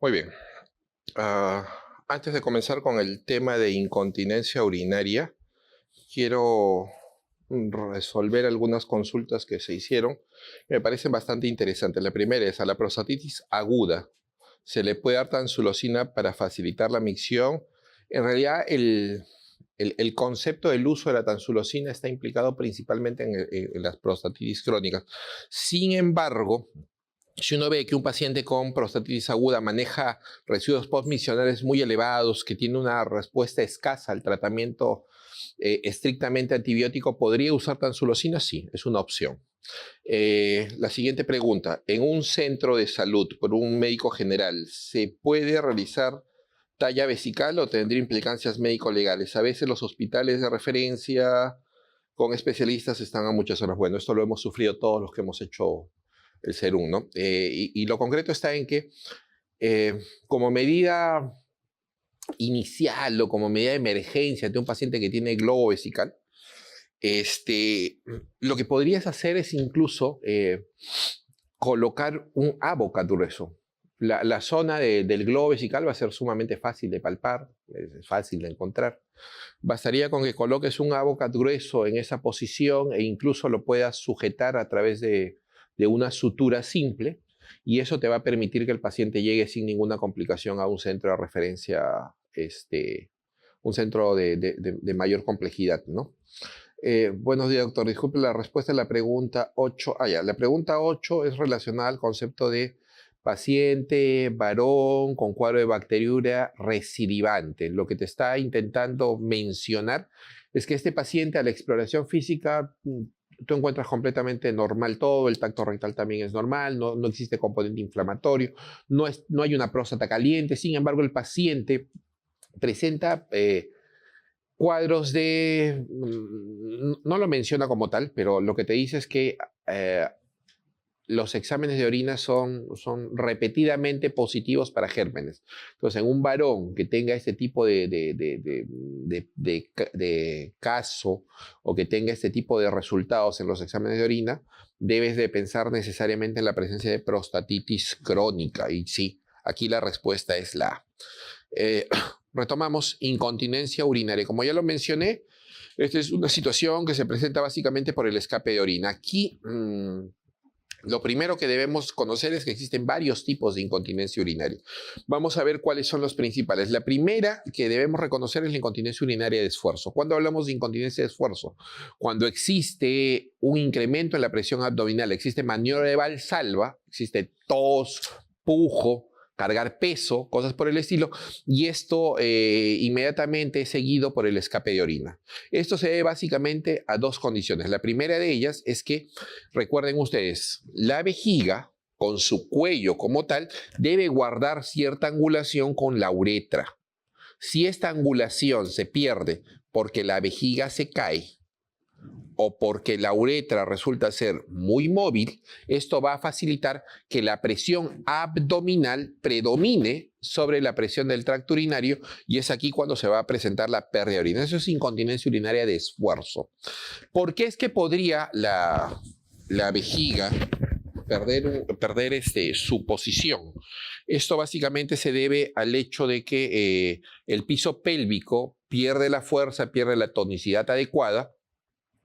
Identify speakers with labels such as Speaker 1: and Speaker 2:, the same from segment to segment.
Speaker 1: Muy bien. Ah, Antes de comenzar con el tema de incontinencia urinaria, quiero resolver algunas consultas que se hicieron que me parecen bastante interesantes. La primera es, a la prostatitis aguda, ¿se le puede dar tansulosina para facilitar la micción? En realidad, el concepto del uso de la tansulosina está implicado principalmente en las prostatitis crónicas. Sin embargo, si uno ve que un paciente con prostatitis aguda maneja residuos postmisionales muy elevados, que tiene una respuesta escasa al tratamiento estrictamente antibiótico, ¿podría usar tansulosina? Sí, es una opción. La siguiente pregunta. En un centro de salud, por un médico general, ¿se puede realizar talla vesical o tendría implicancias médico-legales? A veces los hospitales de referencia con especialistas están a muchas horas. Bueno, esto lo hemos sufrido todos los que hemos hecho el SERUM, ¿no? Y lo concreto está en que como medida inicial o como medida de emergencia de un paciente que tiene globo vesical, lo que podrías hacer es incluso colocar un Avocat grueso. La zona del globo vesical va a ser sumamente fácil de palpar, es fácil de encontrar. Bastaría con que coloques un Avocat grueso en esa posición e incluso lo puedas sujetar a través de una sutura simple, y eso te va a permitir que el paciente llegue sin ninguna complicación a un centro de referencia, un centro de mayor complejidad, ¿no? Buenos días, doctor. Disculpe la respuesta a la pregunta 8. Ya. La pregunta 8 es relacionada al concepto de paciente varón con cuadro de bacteriuria recidivante. Lo que te está intentando mencionar es que este paciente, a la exploración física, tú encuentras completamente normal todo, el tacto rectal también es normal, no existe componente inflamatorio, no hay una próstata caliente. Sin embargo, el paciente presenta cuadros no lo menciona como tal, pero lo que te dice es que los exámenes de orina son repetidamente positivos para gérmenes. Entonces, en un varón que tenga este tipo de caso, o que tenga este tipo de resultados en los exámenes de orina, debes de pensar necesariamente en la presencia de prostatitis crónica. Y sí, aquí la respuesta es la A. Retomamos incontinencia urinaria. Como ya lo mencioné, esta es una situación que se presenta básicamente por el escape de orina. Aquí lo primero que debemos conocer es que existen varios tipos de incontinencia urinaria. Vamos a ver cuáles son los principales. La primera que debemos reconocer es la incontinencia urinaria de esfuerzo. ¿Cuándo hablamos de incontinencia de esfuerzo? Cuando existe un incremento en la presión abdominal, existe maniobra de Valsalva, existe tos, pujo, cargar peso, cosas por el estilo, y esto inmediatamente es seguido por el escape de orina. Esto se debe básicamente a dos condiciones. La primera de ellas es que, recuerden ustedes, la vejiga, con su cuello como tal, debe guardar cierta angulación con la uretra. Si esta angulación se pierde porque la vejiga se cae, o porque la uretra resulta ser muy móvil, esto va a facilitar que la presión abdominal predomine sobre la presión del tracto urinario, y es aquí cuando se va a presentar la pérdida de orina. Eso es incontinencia urinaria de esfuerzo. ¿Por qué es que podría la vejiga perder su posición? Esto básicamente se debe al hecho de que el piso pélvico pierde la fuerza, pierde la tonicidad adecuada,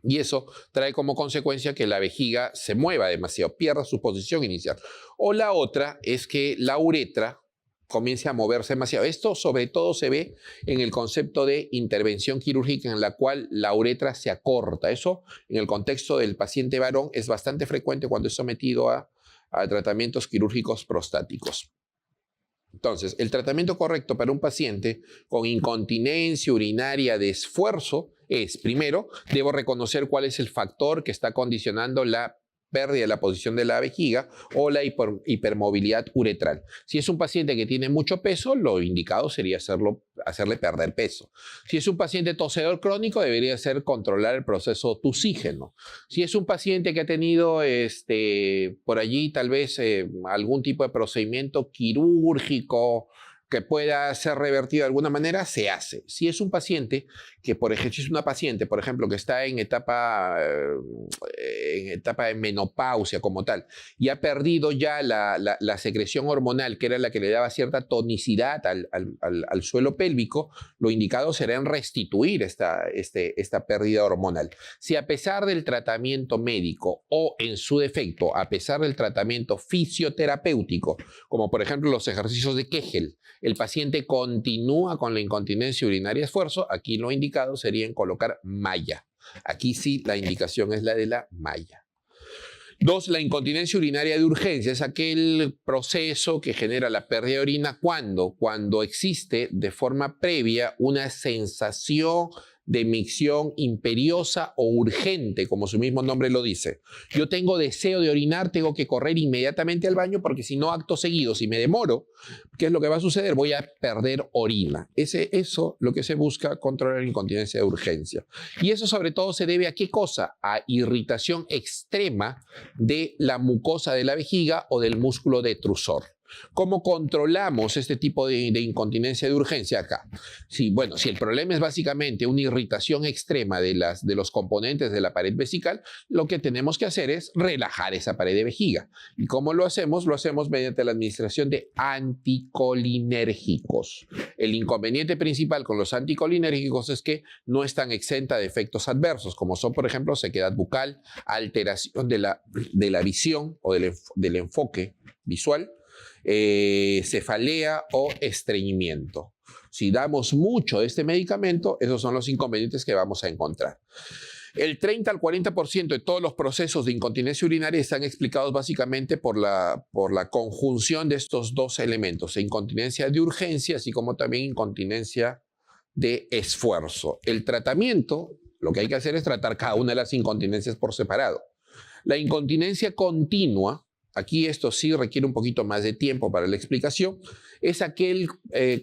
Speaker 1: y eso trae como consecuencia que la vejiga se mueva demasiado, pierda su posición inicial. O la otra es que la uretra comience a moverse demasiado. Esto sobre todo se ve en el concepto de intervención quirúrgica, en la cual la uretra se acorta. Eso, en el contexto del paciente varón, es bastante frecuente cuando es sometido a tratamientos quirúrgicos prostáticos. Entonces, el tratamiento correcto para un paciente con incontinencia urinaria de esfuerzo es, primero, debo reconocer cuál es el factor que está condicionando la pérdida de la posición de la vejiga o la hipermovilidad uretral. Si es un paciente que tiene mucho peso, lo indicado sería hacerle perder peso. Si es un paciente tosedor crónico, debería ser controlar el proceso tusígeno. Si es un paciente que ha tenido por allí tal vez algún tipo de procedimiento quirúrgico que pueda ser revertido de alguna manera, se hace. Si es un paciente que, por ejemplo, es una paciente, por ejemplo, que está en etapa de menopausia como tal, y ha perdido ya la secreción hormonal, que era la que le daba cierta tonicidad al suelo pélvico, lo indicado será en restituir esta pérdida hormonal. Si a pesar del tratamiento médico o en su defecto, a pesar del tratamiento fisioterapéutico, como por ejemplo los ejercicios de Kegel, el paciente continúa con la incontinencia urinaria a esfuerzo, aquí lo indicado sería en colocar malla. Aquí sí la indicación es la de la malla. 2. La incontinencia urinaria de urgencia es aquel proceso que genera la pérdida de orina cuando existe de forma previa una sensación de micción imperiosa o urgente, como su mismo nombre lo dice. Yo tengo deseo de orinar, tengo que correr inmediatamente al baño porque si no, acto seguido, si me demoro, ¿qué es lo que va a suceder? Voy a perder orina. Eso lo que se busca controlar la incontinencia de urgencia. Y eso sobre todo se debe a ¿qué cosa? A irritación extrema de la mucosa de la vejiga o del músculo detrusor. ¿Cómo controlamos este tipo de incontinencia de urgencia acá? Sí, bueno, si el problema es básicamente una irritación extrema de los componentes de la pared vesical, lo que tenemos que hacer es relajar esa pared de vejiga. ¿Y cómo lo hacemos? Lo hacemos mediante la administración de anticolinérgicos. El inconveniente principal con los anticolinérgicos es que no están exenta de efectos adversos, como son, por ejemplo, sequedad bucal, alteración de la visión o del enfoque visual, cefalea o estreñimiento. Si damos mucho de este medicamento, esos son los inconvenientes que vamos a encontrar. El 30 al 40% de todos los procesos de incontinencia urinaria están explicados básicamente por la conjunción de estos dos elementos, incontinencia de urgencia, así como también incontinencia de esfuerzo. El tratamiento, lo que hay que hacer es tratar cada una de las incontinencias por separado. La incontinencia continua, aquí esto sí requiere un poquito más de tiempo para la explicación, es aquel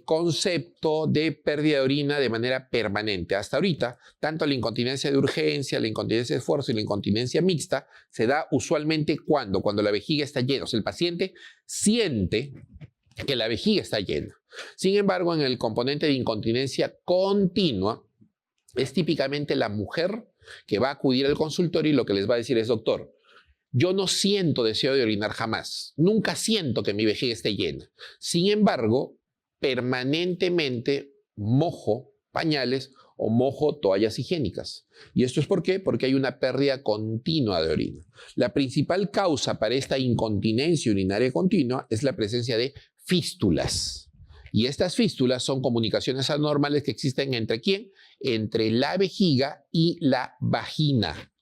Speaker 1: concepto de pérdida de orina de manera permanente. Hasta ahorita, tanto la incontinencia de urgencia, la incontinencia de esfuerzo y la incontinencia mixta se da usualmente cuando la vejiga está llena. O sea, el paciente siente que la vejiga está llena. Sin embargo, en el componente de incontinencia continua, es típicamente la mujer que va a acudir al consultorio y lo que les va a decir es: doctor, yo no siento deseo de orinar jamás. Nunca siento que mi vejiga esté llena. Sin embargo, permanentemente mojo pañales o mojo toallas higiénicas. ¿Y esto es por qué? Porque hay una pérdida continua de orina. La principal causa para esta incontinencia urinaria continua es la presencia de fístulas. Y estas fístulas son comunicaciones anormales que existen ¿entre quién? Entre la vejiga y la vagina.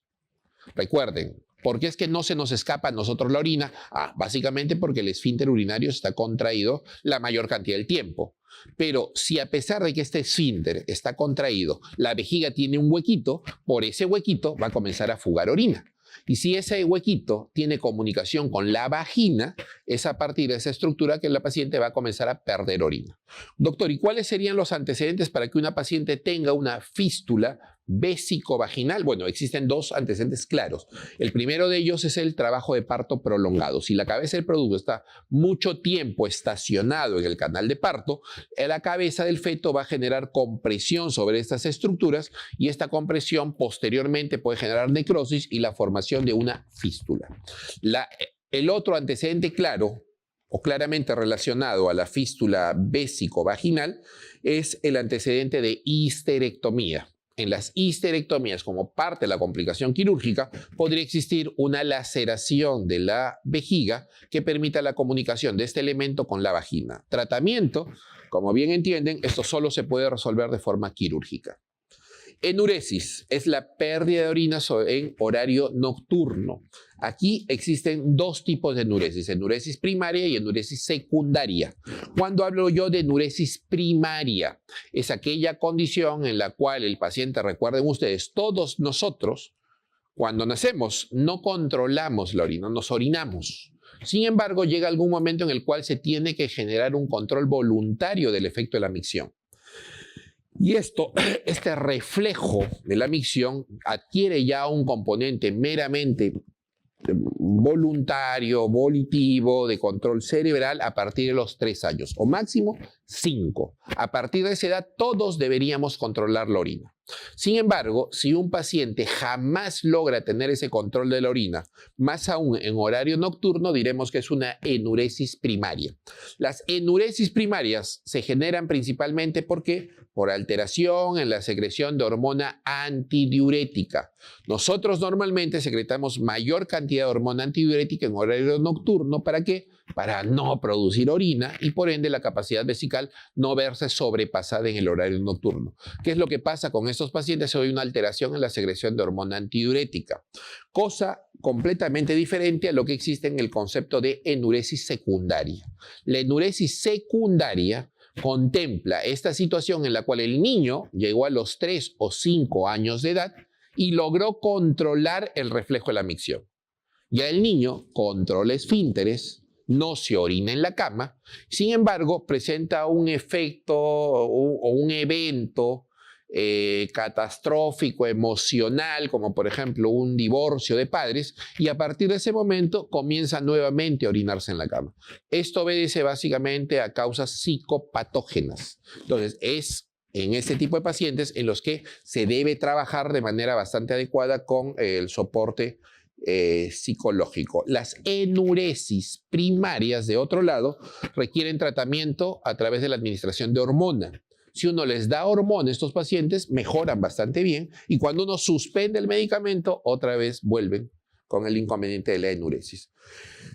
Speaker 1: Recuerden, ¿por qué es que no se nos escapa a nosotros la orina? Básicamente porque el esfínter urinario está contraído la mayor cantidad del tiempo. Pero si a pesar de que este esfínter está contraído, la vejiga tiene un huequito, por ese huequito va a comenzar a fugar orina. Y si ese huequito tiene comunicación con la vagina, es a partir de esa estructura que la paciente va a comenzar a perder orina. Doctor, ¿y cuáles serían los antecedentes para que una paciente tenga una fístula vésico-vaginal? Bueno, existen dos antecedentes claros. El primero de ellos es el trabajo de parto prolongado. Si la cabeza del producto está mucho tiempo estacionado en el canal de parto, la cabeza del feto va a generar compresión sobre estas estructuras y esta compresión posteriormente puede generar necrosis y la formación de una fístula. El otro antecedente claro o claramente relacionado a la fístula vésico-vaginal es el antecedente de histerectomía. En las histerectomías, como parte de la complicación quirúrgica, podría existir una laceración de la vejiga que permita la comunicación de este elemento con la vagina. Tratamiento, como bien entienden, esto solo se puede resolver de forma quirúrgica. Enuresis es la pérdida de orina en horario nocturno. Aquí existen dos tipos de enuresis primaria y enuresis secundaria. Cuando hablo yo de enuresis primaria, es aquella condición en la cual el paciente, recuerden ustedes, todos nosotros, cuando nacemos, no controlamos la orina, nos orinamos. Sin embargo, llega algún momento en el cual se tiene que generar un control voluntario del efecto de la micción. Y este reflejo de la micción adquiere ya un componente meramente voluntario, volitivo, de control cerebral a partir de los 3 años, o máximo 5. A partir de esa edad, todos deberíamos controlar la orina. Sin embargo, si un paciente jamás logra tener ese control de la orina, más aún en horario nocturno, diremos que es una enuresis primaria. Las enuresis primarias se generan principalmente por alteración en la secreción de hormona antidiurética. Nosotros normalmente secretamos mayor cantidad de hormona antidiurética en horario nocturno. ¿Para qué? Para no producir orina y por ende la capacidad vesical no verse sobrepasada en el horario nocturno. ¿Qué es lo que pasa con estos pacientes? Hay una alteración en la secreción de hormona antidiurética, cosa completamente diferente a lo que existe en el concepto de enuresis secundaria. La enuresis secundaria contempla esta situación en la cual el niño llegó a los 3 o 5 años de edad y logró controlar el reflejo de la micción. Ya el niño controla esfínteres, no se orina en la cama, sin embargo, presenta un efecto o un evento catastrófico, emocional, como por ejemplo un divorcio de padres, y a partir de ese momento comienza nuevamente a orinarse en la cama. Esto obedece básicamente a causas psicopatógenas. Entonces, es en este tipo de pacientes en los que se debe trabajar de manera bastante adecuada con el soporte psicológico. Las enuresis primarias, de otro lado, requieren tratamiento a través de la administración de hormona. Si uno les da hormona a estos pacientes, mejoran bastante bien y cuando uno suspende el medicamento, otra vez vuelven con el inconveniente de la enuresis.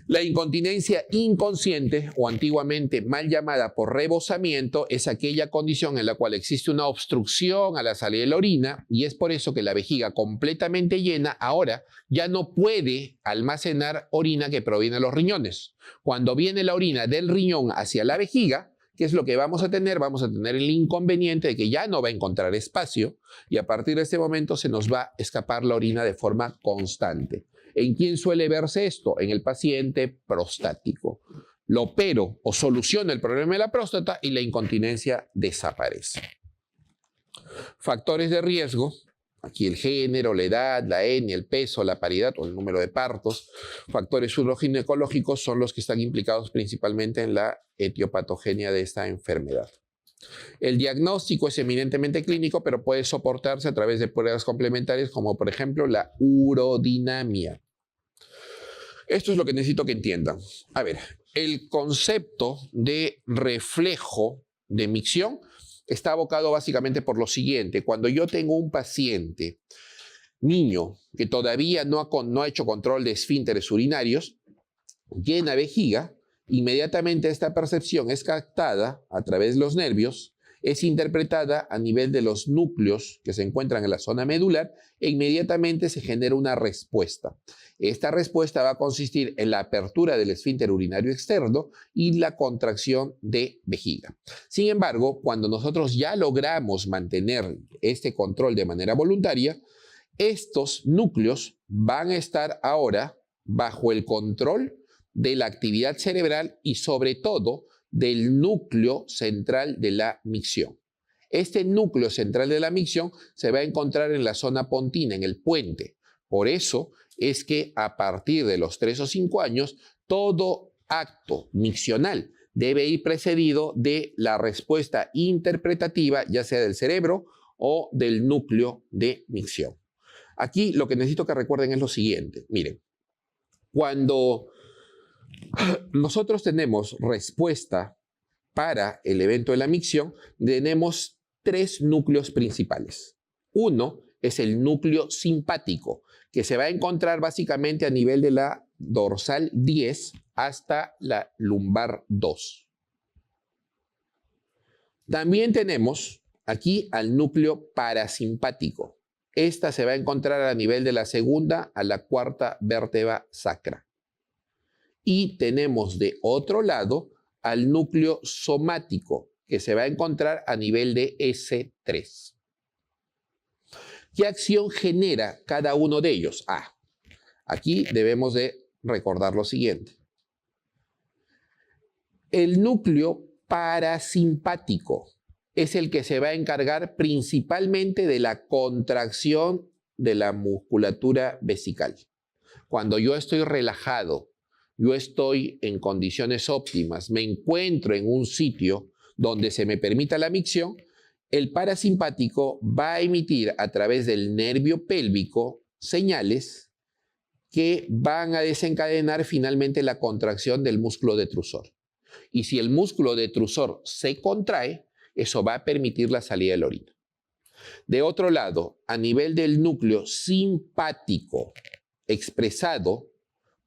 Speaker 1: La incontinencia inconsciente, o antiguamente mal llamada por rebosamiento, es aquella condición en la cual existe una obstrucción a la salida de la orina y es por eso que la vejiga completamente llena ahora ya no puede almacenar orina que proviene de los riñones. Cuando viene la orina del riñón hacia la vejiga, ¿qué es lo que vamos a tener? Vamos a tener el inconveniente de que ya no va a encontrar espacio y a partir de este momento se nos va a escapar la orina de forma constante. ¿En quién suele verse esto? En el paciente prostático. Lo opero o soluciono el problema de la próstata y la incontinencia desaparece. Factores de riesgo. Aquí el género, la edad, la etnia, el peso, la paridad o el número de partos. Factores uroginecológicos son los que están implicados principalmente en la etiopatogenia de esta enfermedad. El diagnóstico es eminentemente clínico, pero puede soportarse a través de pruebas complementarias como por ejemplo la urodinamia. Esto es lo que necesito que entiendan. A ver, el concepto de reflejo de micción está abocado básicamente por lo siguiente. Cuando yo tengo un paciente, niño, que todavía no ha hecho control de esfínteres urinarios, llena vejiga, inmediatamente esta percepción es captada a través de los nervios, es interpretada a nivel de los núcleos que se encuentran en la zona medular e inmediatamente se genera una respuesta. Esta respuesta va a consistir en la apertura del esfínter urinario externo y la contracción de vejiga. Sin embargo, cuando nosotros ya logramos mantener este control de manera voluntaria, estos núcleos van a estar ahora bajo el control de la actividad cerebral y sobre todo del núcleo central de la micción. Este núcleo central de la micción se va a encontrar en la zona pontina, en el puente. Por eso es que a partir de los 3 o 5 años, todo acto miccional debe ir precedido de la respuesta interpretativa, ya sea del cerebro o del núcleo de micción. Aquí lo que necesito que recuerden es lo siguiente. Miren, cuando nosotros tenemos respuesta para el evento de la micción, tenemos 3 núcleos principales. Uno es el núcleo simpático, que se va a encontrar básicamente a nivel de la dorsal 10 hasta la lumbar 2. También tenemos aquí al núcleo parasimpático. Esta se va a encontrar a nivel de la segunda a la cuarta vértebra sacra. Y tenemos de otro lado al núcleo somático, que se va a encontrar a nivel de S3. ¿Qué acción genera cada uno de ellos? Aquí debemos de recordar lo siguiente. El núcleo parasimpático es el que se va a encargar principalmente de la contracción de la musculatura vesical. Cuando yo estoy relajado, yo estoy en condiciones óptimas, me encuentro en un sitio donde se me permita la micción, el parasimpático va a emitir a través del nervio pélvico señales que van a desencadenar finalmente la contracción del músculo detrusor. Y si el músculo detrusor se contrae, eso va a permitir la salida de la orina. De otro lado, a nivel del núcleo simpático expresado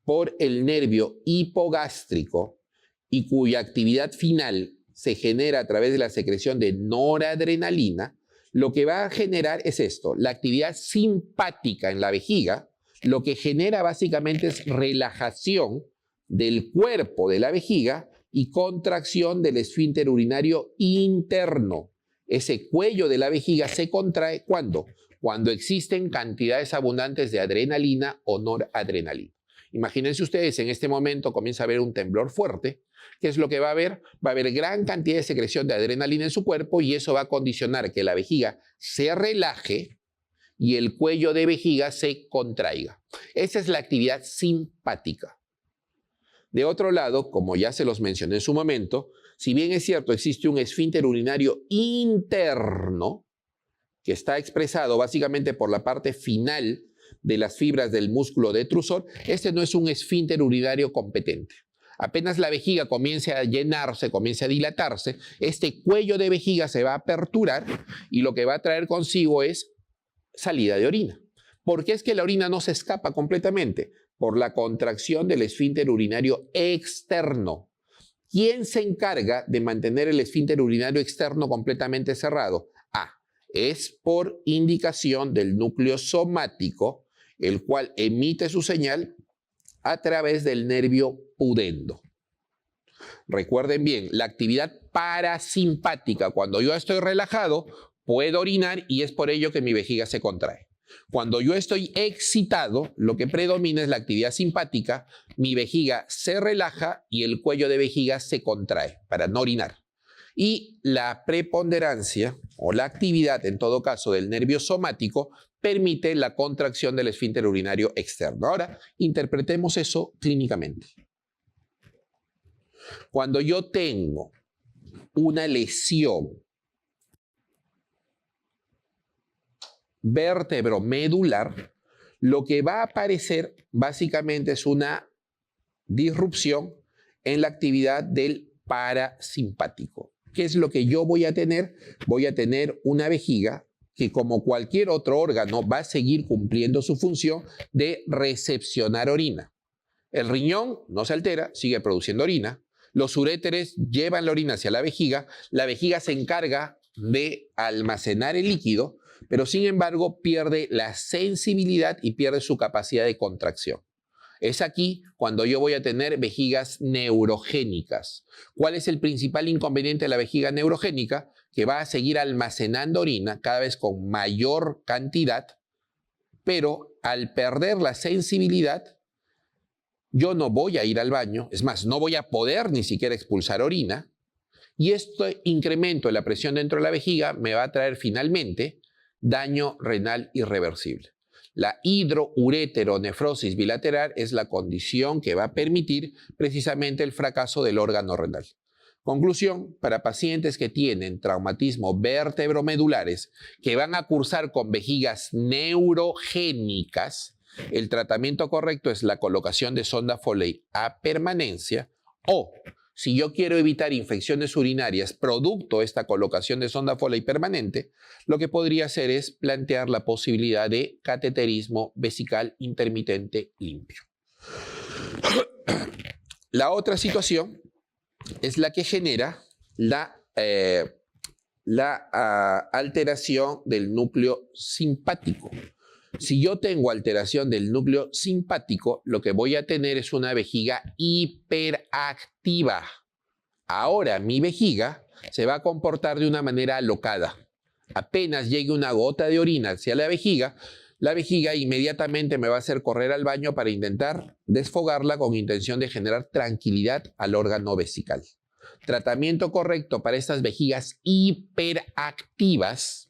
Speaker 1: por el nervio hipogástrico y cuya actividad final se genera a través de la secreción de noradrenalina, lo que va a generar es esto, la actividad simpática en la vejiga, lo que genera básicamente es relajación del cuerpo de la vejiga y contracción del esfínter urinario interno. Ese cuello de la vejiga se contrae ¿cuándo? Cuando existen cantidades abundantes de adrenalina o noradrenalina. Imagínense ustedes, en este momento comienza a haber un temblor fuerte. ¿Qué es lo que va a haber? Va a haber gran cantidad de secreción de adrenalina en su cuerpo y eso va a condicionar que la vejiga se relaje y el cuello de vejiga se contraiga. Esa es la actividad simpática. De otro lado, como ya se los mencioné en su momento, si bien es cierto, existe un esfínter urinario interno que está expresado básicamente por la parte final de las fibras del músculo detrusor, este no es un esfínter urinario competente. Apenas la vejiga comience a llenarse, comience a dilatarse, este cuello de vejiga se va a aperturar y lo que va a traer consigo es salida de orina. ¿Por qué es que la orina no se escapa completamente? Por la contracción del esfínter urinario externo. ¿Quién se encarga de mantener el esfínter urinario externo completamente cerrado? Es por indicación del núcleo somático, el cual emite su señal a través del nervio pudendo. Recuerden bien, la actividad parasimpática, cuando yo estoy relajado, puedo orinar y es por ello que mi vejiga se contrae. Cuando yo estoy excitado, lo que predomina es la actividad simpática, mi vejiga se relaja y el cuello de vejiga se contrae para no orinar. Y la preponderancia o la actividad, en todo caso, del nervio somático permite la contracción del esfínter urinario externo. Ahora, interpretemos eso clínicamente. Cuando yo tengo una lesión vértebro-medular, lo que va a aparecer básicamente es una disrupción en la actividad del parasimpático. ¿Qué es lo que yo voy a tener? Voy a tener una vejiga que, como cualquier otro órgano, va a seguir cumpliendo su función de recepcionar orina. El riñón no se altera, sigue produciendo orina. Los uréteres llevan la orina hacia la vejiga se encarga de almacenar el líquido, pero sin embargo pierde la sensibilidad y pierde su capacidad de contracción. Es aquí cuando yo voy a tener vejigas neurogénicas. ¿Cuál es el principal inconveniente de la vejiga neurogénica? Que va a seguir almacenando orina cada vez con mayor cantidad, pero al perder la sensibilidad, yo no voy a ir al baño, es más, no voy a poder ni siquiera expulsar orina, y este incremento de la presión dentro de la vejiga me va a traer finalmente daño renal irreversible. La hidroureteronefrosis bilateral es la condición que va a permitir precisamente el fracaso del órgano renal. Conclusión, para pacientes que tienen traumatismo vértebro-medulares que van a cursar con vejigas neurogénicas, el tratamiento correcto es la colocación de sonda Foley a permanencia o, si yo quiero evitar infecciones urinarias producto de esta colocación de sonda Foley permanente, lo que podría hacer es plantear la posibilidad de cateterismo vesical intermitente limpio. La otra situación es la que genera la alteración del núcleo simpático. Si yo tengo alteración del núcleo simpático, lo que voy a tener es una vejiga hiperactiva. Ahora mi vejiga se va a comportar de una manera alocada. Apenas llegue una gota de orina hacia la vejiga inmediatamente me va a hacer correr al baño para intentar desfogarla con intención de generar tranquilidad al órgano vesical. Tratamiento correcto para estas vejigas hiperactivas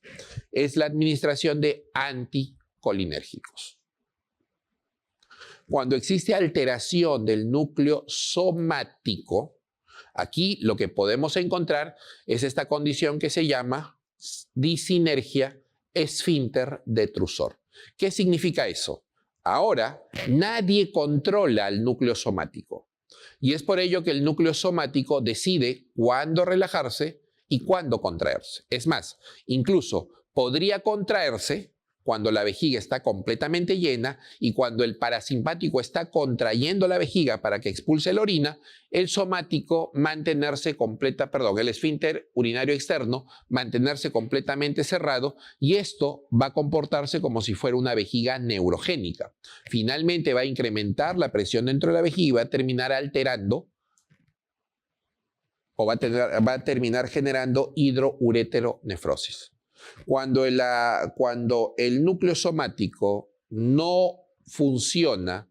Speaker 1: es la administración de anticolinérgicos. Cuando existe alteración del núcleo somático, aquí lo que podemos encontrar es esta condición que se llama disinergia esfínter detrusor. ¿Qué significa eso? Ahora, nadie controla el núcleo somático. Y es por ello que el núcleo somático decide cuándo relajarse y cuándo contraerse. Es más, incluso podría contraerse cuando la vejiga está completamente llena y cuando el parasimpático está contrayendo la vejiga para que expulse la orina, el somático el esfínter urinario externo mantenerse completamente cerrado, y esto va a comportarse como si fuera una vejiga neurogénica. Finalmente va a incrementar la presión dentro de la vejiga y va a terminar alterando o va a terminar generando hidroureteronefrosis. Cuando el núcleo somático no funciona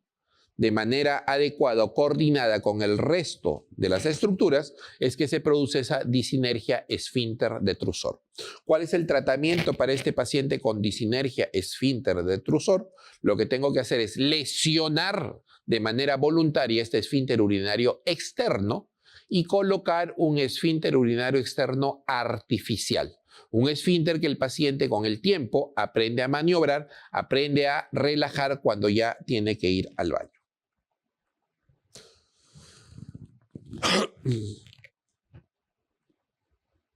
Speaker 1: de manera adecuada o coordinada con el resto de las estructuras, es que se produce esa disinergia esfínter detrusor. ¿Cuál es el tratamiento para este paciente con disinergia esfínter detrusor? Lo que tengo que hacer es lesionar de manera voluntaria este esfínter urinario externo y colocar un esfínter urinario externo artificial. Un esfínter que el paciente con el tiempo aprende a maniobrar, aprende a relajar cuando ya tiene que ir al baño.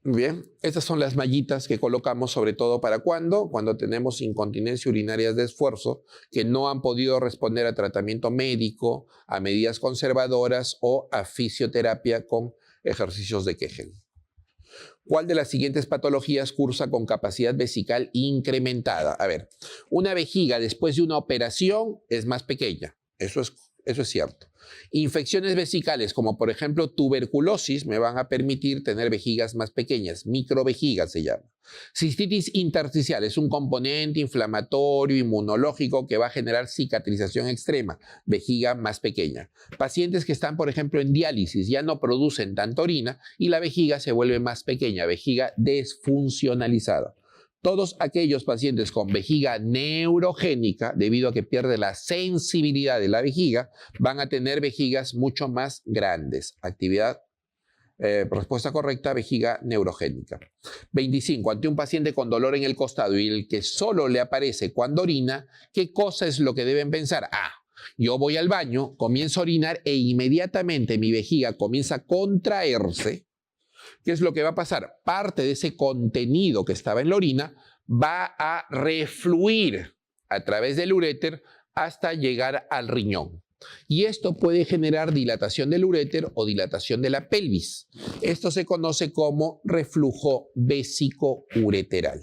Speaker 1: Bien, estas son las mallitas que colocamos sobre todo para cuando tenemos incontinencia urinaria de esfuerzo que no han podido responder a tratamiento médico, a medidas conservadoras o a fisioterapia con ejercicios de Kegel. ¿Cuál de las siguientes patologías cursa con capacidad vesical incrementada? A ver, una vejiga después de una operación es más pequeña, eso es cierto. Infecciones vesicales, como por ejemplo tuberculosis, me van a permitir tener vejigas más pequeñas, microvejigas se llama. Cistitis intersticial es un componente inflamatorio inmunológico que va a generar cicatrización extrema, vejiga más pequeña. Pacientes que están, por ejemplo, en diálisis ya no producen tanta orina y la vejiga se vuelve más pequeña, vejiga desfuncionalizada. Todos aquellos pacientes con vejiga neurogénica, debido a que pierde la sensibilidad de la vejiga, van a tener vejigas mucho más grandes. Respuesta correcta, vejiga neurogénica. 25. Ante un paciente con dolor en el costado y el que solo le aparece cuando orina, ¿qué cosa es lo que deben pensar? Yo voy al baño, comienzo a orinar e inmediatamente mi vejiga comienza a contraerse. ¿Qué es lo que va a pasar? Parte de ese contenido que estaba en la orina va a refluir a través del uréter hasta llegar al riñón. Y esto puede generar dilatación del uréter o dilatación de la pelvis. Esto se conoce como reflujo vésico-ureteral.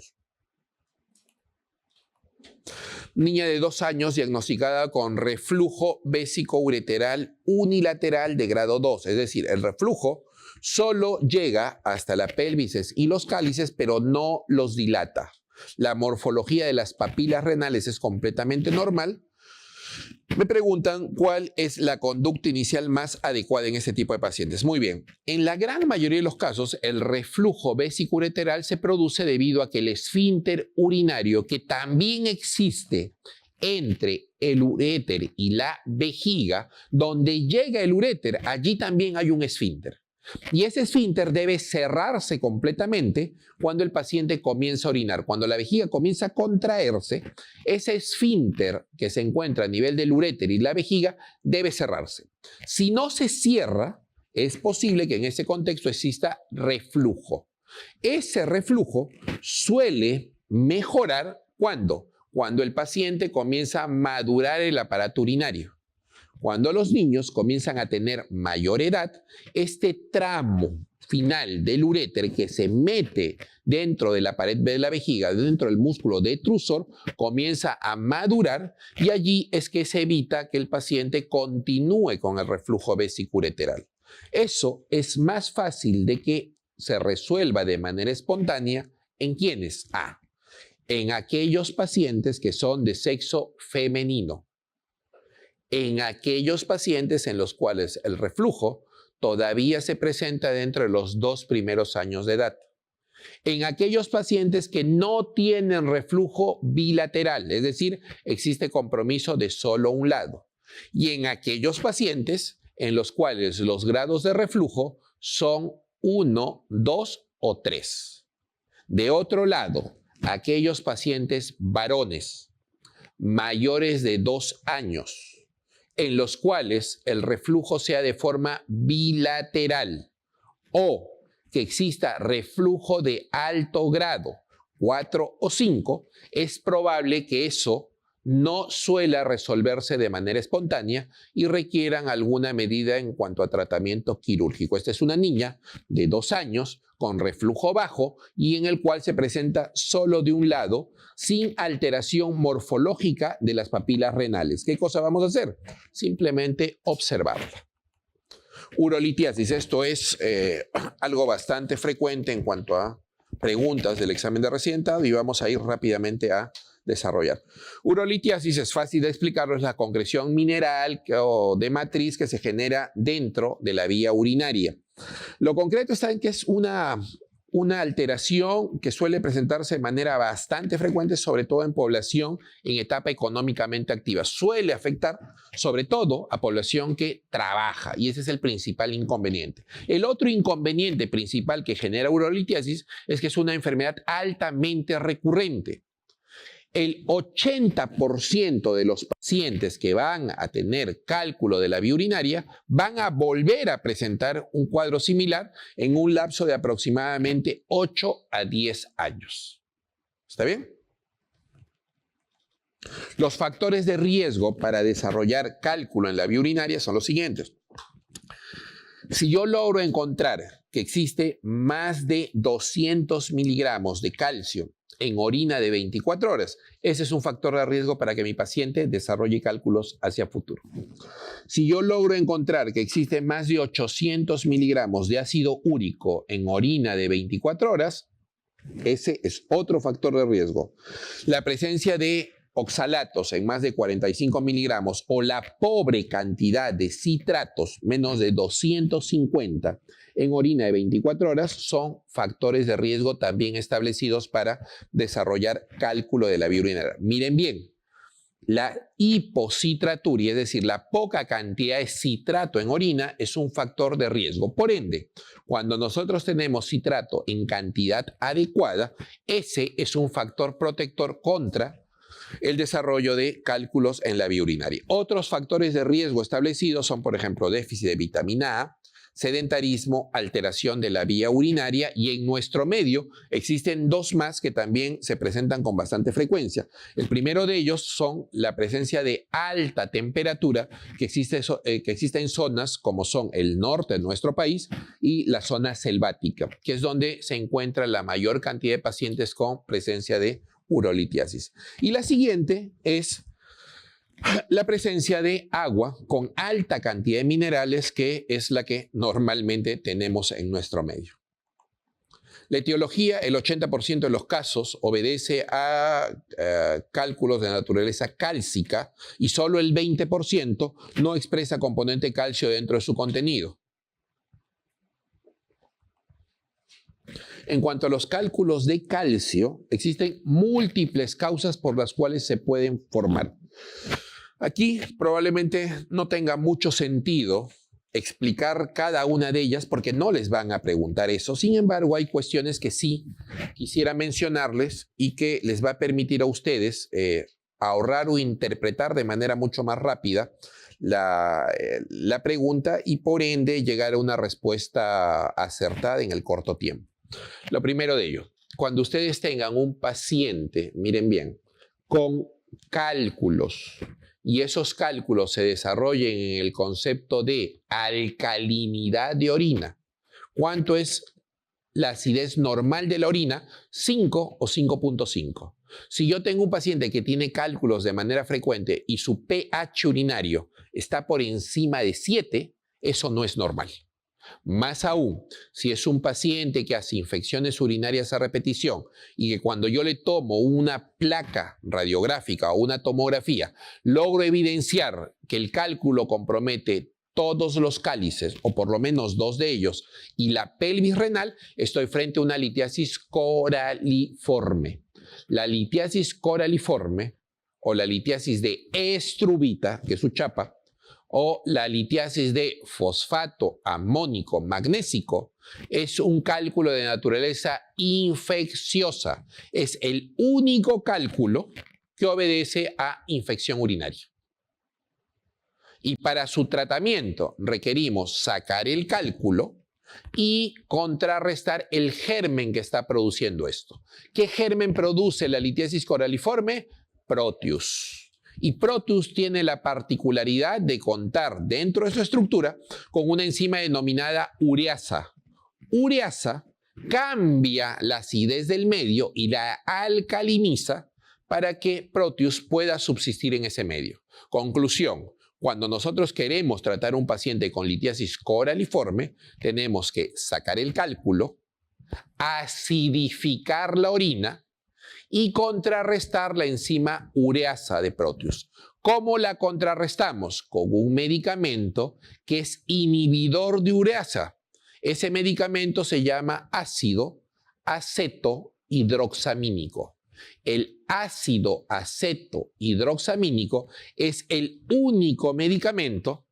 Speaker 1: Niña de 2 años diagnosticada con reflujo vésico-ureteral unilateral de grado 2, es decir, el reflujo solo llega hasta la pelvis y los cálices, pero no los dilata. La morfología de las papilas renales es completamente normal. Me preguntan cuál es la conducta inicial más adecuada en este tipo de pacientes. Muy bien, en la gran mayoría de los casos, el reflujo vésico-ureteral se produce debido a que el esfínter urinario, que también existe entre el uréter y la vejiga, donde llega el uréter, allí también hay un esfínter. Y ese esfínter debe cerrarse completamente cuando el paciente comienza a orinar. Cuando la vejiga comienza a contraerse, ese esfínter que se encuentra a nivel del uréter y la vejiga debe cerrarse. Si no se cierra, es posible que en ese contexto exista reflujo. Ese reflujo suele mejorar cuando el paciente comienza a madurar el aparato urinario. Cuando los niños comienzan a tener mayor edad, este tramo final del uréter que se mete dentro de la pared de la vejiga, dentro del músculo detrusor, comienza a madurar y allí es que se evita que el paciente continúe con el reflujo vésico-ureteral. Eso es más fácil de que se resuelva de manera espontánea ¿en quiénes? En aquellos pacientes que son de sexo femenino. En aquellos pacientes en los cuales el reflujo todavía se presenta dentro de los 2 primeros años de edad. En aquellos pacientes que no tienen reflujo bilateral, es decir, existe compromiso de solo un lado. y en aquellos pacientes en los cuales los grados de reflujo son 1, 2 o 3. De otro lado, aquellos pacientes varones mayores de 2 años, en los cuales el reflujo sea de forma bilateral o que exista reflujo de alto grado, 4 o 5, es probable que eso no suela resolverse de manera espontánea y requieran alguna medida en cuanto a tratamiento quirúrgico. Esta es una niña de 2 años con reflujo bajo y en el cual se presenta solo de un lado, sin alteración morfológica de las papilas renales. ¿Qué cosa vamos a hacer? Simplemente observarla. Urolitiasis, esto es algo bastante frecuente en cuanto a preguntas del examen de residentado y vamos a ir rápidamente a desarrollar. Urolitiasis es fácil de explicarlo, es la concreción mineral o de matriz que se genera dentro de la vía urinaria. Lo concreto está en que es una alteración que suele presentarse de manera bastante frecuente, sobre todo en población en etapa económicamente activa. Suele afectar sobre todo a población que trabaja y ese es el principal inconveniente. El otro inconveniente principal que genera urolitiasis es que es una enfermedad altamente recurrente. El 80% de los pacientes que van a tener cálculo de la vía urinaria van a volver a presentar un cuadro similar en un lapso de aproximadamente 8 a 10 años. ¿Está bien? Los factores de riesgo para desarrollar cálculo en la vía urinaria son los siguientes. Si yo logro encontrar que existe más de 200 miligramos de calcio en orina de 24 horas, ese es un factor de riesgo para que mi paciente desarrolle cálculos hacia futuro. Si yo logro encontrar que existe más de 800 miligramos de ácido úrico en orina de 24 horas, ese es otro factor de riesgo. La presencia de oxalatos en más de 45 miligramos o la pobre cantidad de citratos, menos de 250 en orina de 24 horas, son factores de riesgo también establecidos para desarrollar cálculo de la vía urinaria. Miren bien, la hipocitraturia, es decir, la poca cantidad de citrato en orina, es un factor de riesgo. Por ende, cuando nosotros tenemos citrato en cantidad adecuada, ese es un factor protector contra el desarrollo de cálculos en la vía urinaria. Otros factores de riesgo establecidos son, por ejemplo, déficit de vitamina A, sedentarismo, alteración de la vía urinaria y en nuestro medio existen dos más que también se presentan con bastante frecuencia. El primero de ellos son la presencia de alta temperatura que existe en zonas como son el norte de nuestro país y la zona selvática, que es donde se encuentra la mayor cantidad de pacientes con presencia de urolitiasis. Y la siguiente es la presencia de agua con alta cantidad de minerales, que es la que normalmente tenemos en nuestro medio. La etiología, el 80% de los casos obedece a cálculos de naturaleza cálcica y solo el 20% no expresa componente calcio dentro de su contenido. En cuanto a los cálculos de calcio, existen múltiples causas por las cuales se pueden formar. Aquí probablemente no tenga mucho sentido explicar cada una de ellas porque no les van a preguntar eso. Sin embargo, hay cuestiones que sí quisiera mencionarles y que les va a permitir a ustedes ahorrar o interpretar de manera mucho más rápida la pregunta y por ende llegar a una respuesta acertada en el corto tiempo. Lo primero de ello, cuando ustedes tengan un paciente, miren bien, con cálculos y esos cálculos se desarrollen en el concepto de alcalinidad de orina, ¿cuánto es la acidez normal de la orina? 5 o 5.5. Si yo tengo un paciente que tiene cálculos de manera frecuente y su pH urinario está por encima de 7, eso no es normal. Más aún, si es un paciente que hace infecciones urinarias a repetición y que cuando yo le tomo una placa radiográfica o una tomografía, logro evidenciar que el cálculo compromete todos los cálices, o por lo menos 2 de ellos, y la pelvis renal, estoy frente a una litiasis coraliforme. La litiasis coraliforme, o la litiasis de estrubita, que es su chapa, o la litiasis de fosfato amónico magnésico es un cálculo de naturaleza infecciosa. Es el único cálculo que obedece a infección urinaria. Y para su tratamiento requerimos sacar el cálculo y contrarrestar el germen que está produciendo esto. ¿Qué germen produce la litiasis coraliforme? Proteus. Y Proteus tiene la particularidad de contar dentro de su estructura con una enzima denominada ureasa. Ureasa cambia la acidez del medio y la alcaliniza para que Proteus pueda subsistir en ese medio. Conclusión. Cuando nosotros queremos tratar a un paciente con litiasis coraliforme, tenemos que sacar el cálculo, acidificar la orina y contrarrestar la enzima ureasa de Proteus. ¿Cómo la contrarrestamos? Con un medicamento que es inhibidor de ureasa. Ese medicamento se llama ácido acetohidroxamínico. El ácido acetohidroxamínico es el único medicamento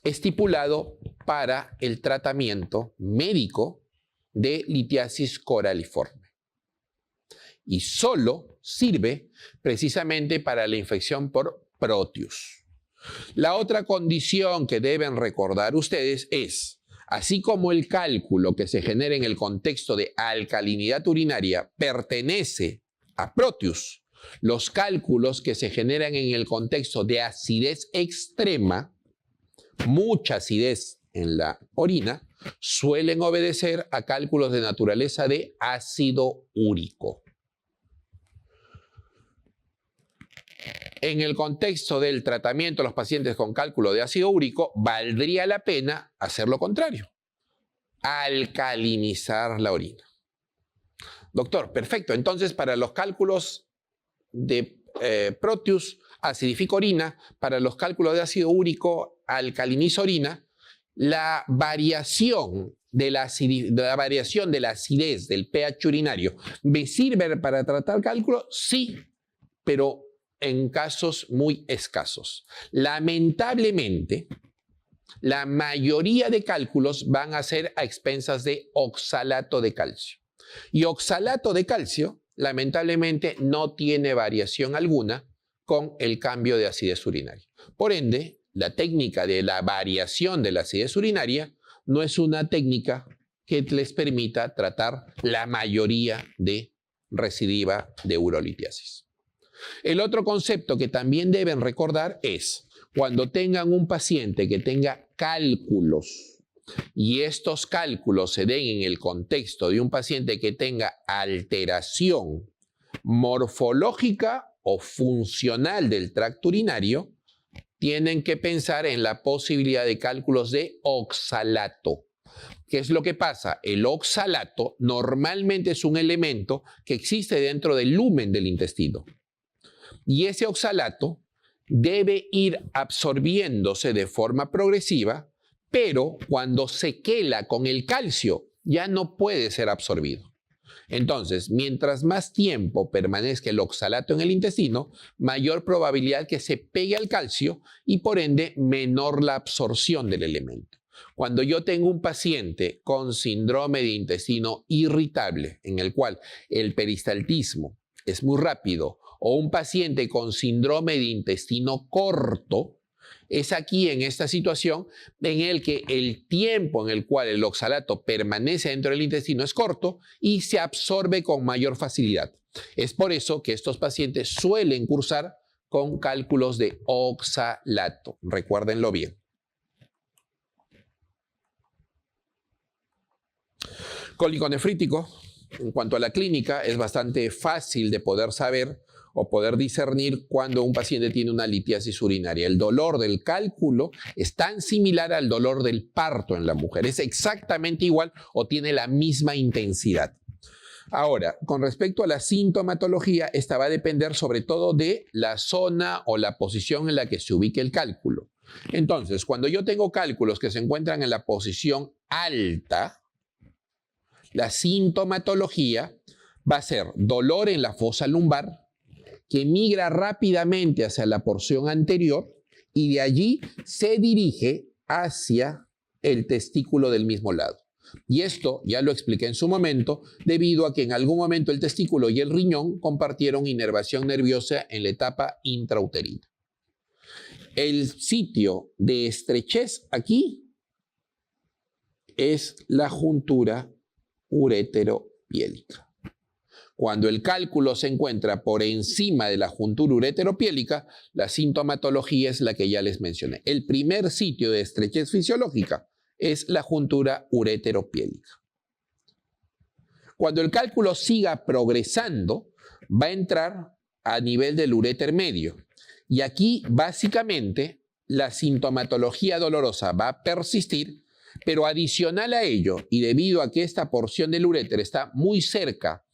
Speaker 1: estipulado para el tratamiento médico de litiasis coraliforme. Y solo sirve precisamente para la infección por Proteus. La otra condición que deben recordar ustedes es, así como el cálculo que se genera en el contexto de alcalinidad urinaria pertenece a Proteus, los cálculos que se generan en el contexto de acidez extrema, mucha acidez en la orina, suelen obedecer a cálculos de naturaleza de ácido úrico. En el contexto del tratamiento de los pacientes con cálculo de ácido úrico, valdría la pena hacer lo contrario, alcalinizar la orina. Doctor, perfecto. Entonces, para los cálculos de Proteus, acidifico orina. Para los cálculos de ácido úrico, alcalinizo orina. La variación de la acidez del pH urinario, ¿me sirve para tratar cálculo? Sí, pero en casos muy escasos. Lamentablemente, la mayoría de cálculos van a ser a expensas de oxalato de calcio. Y oxalato de calcio, lamentablemente, no tiene variación alguna con el cambio de acidez urinaria. Por ende, la técnica de la variación de la acidez urinaria no es una técnica que les permita tratar la mayoría de recidiva de urolitiasis. El otro concepto que también deben recordar es cuando tengan un paciente que tenga cálculos y estos cálculos se den en el contexto de un paciente que tenga alteración morfológica o funcional del tracto urinario, tienen que pensar en la posibilidad de cálculos de oxalato. ¿Qué es lo que pasa? El oxalato normalmente es un elemento que existe dentro del lumen del intestino. Y ese oxalato debe ir absorbiéndose de forma progresiva, pero cuando se quela con el calcio ya no puede ser absorbido. Entonces, mientras más tiempo permanezca el oxalato en el intestino, mayor probabilidad que se pegue al calcio y por ende menor la absorción del elemento. Cuando yo tengo un paciente con síndrome de intestino irritable, en el cual el peristaltismo es muy rápido, o un paciente con síndrome de intestino corto, es aquí en esta situación en el que el tiempo en el cual el oxalato permanece dentro del intestino es corto y se absorbe con mayor facilidad. Es por eso que estos pacientes suelen cursar con cálculos de oxalato. Recuérdenlo bien. Cólico nefrítico, en cuanto a la clínica, es bastante fácil de poder saber o poder discernir cuando un paciente tiene una litiasis urinaria. El dolor del cálculo es tan similar al dolor del parto en la mujer. Es exactamente igual o tiene la misma intensidad. Ahora, con respecto a la sintomatología, esta va a depender sobre todo de la zona o la posición en la que se ubique el cálculo. Entonces, cuando yo tengo cálculos que se encuentran en la posición alta, la sintomatología va a ser dolor en la fosa lumbar, que migra rápidamente hacia la porción anterior y de allí se dirige hacia el testículo del mismo lado. Y esto ya lo expliqué en su momento, debido a que en algún momento el testículo y el riñón compartieron inervación nerviosa en la etapa intrauterina. El sitio de estrechez aquí es la juntura ureteropiélica. Cuando el cálculo se encuentra por encima de la juntura ureteropiélica, la sintomatología es la que ya les mencioné. El primer sitio de estrechez fisiológica es la juntura ureteropiélica. Cuando el cálculo siga progresando, va a entrar a nivel del uréter medio. Y aquí, básicamente, la sintomatología dolorosa va a persistir, pero adicional a ello, y debido a que esta porción del uréter está muy cerca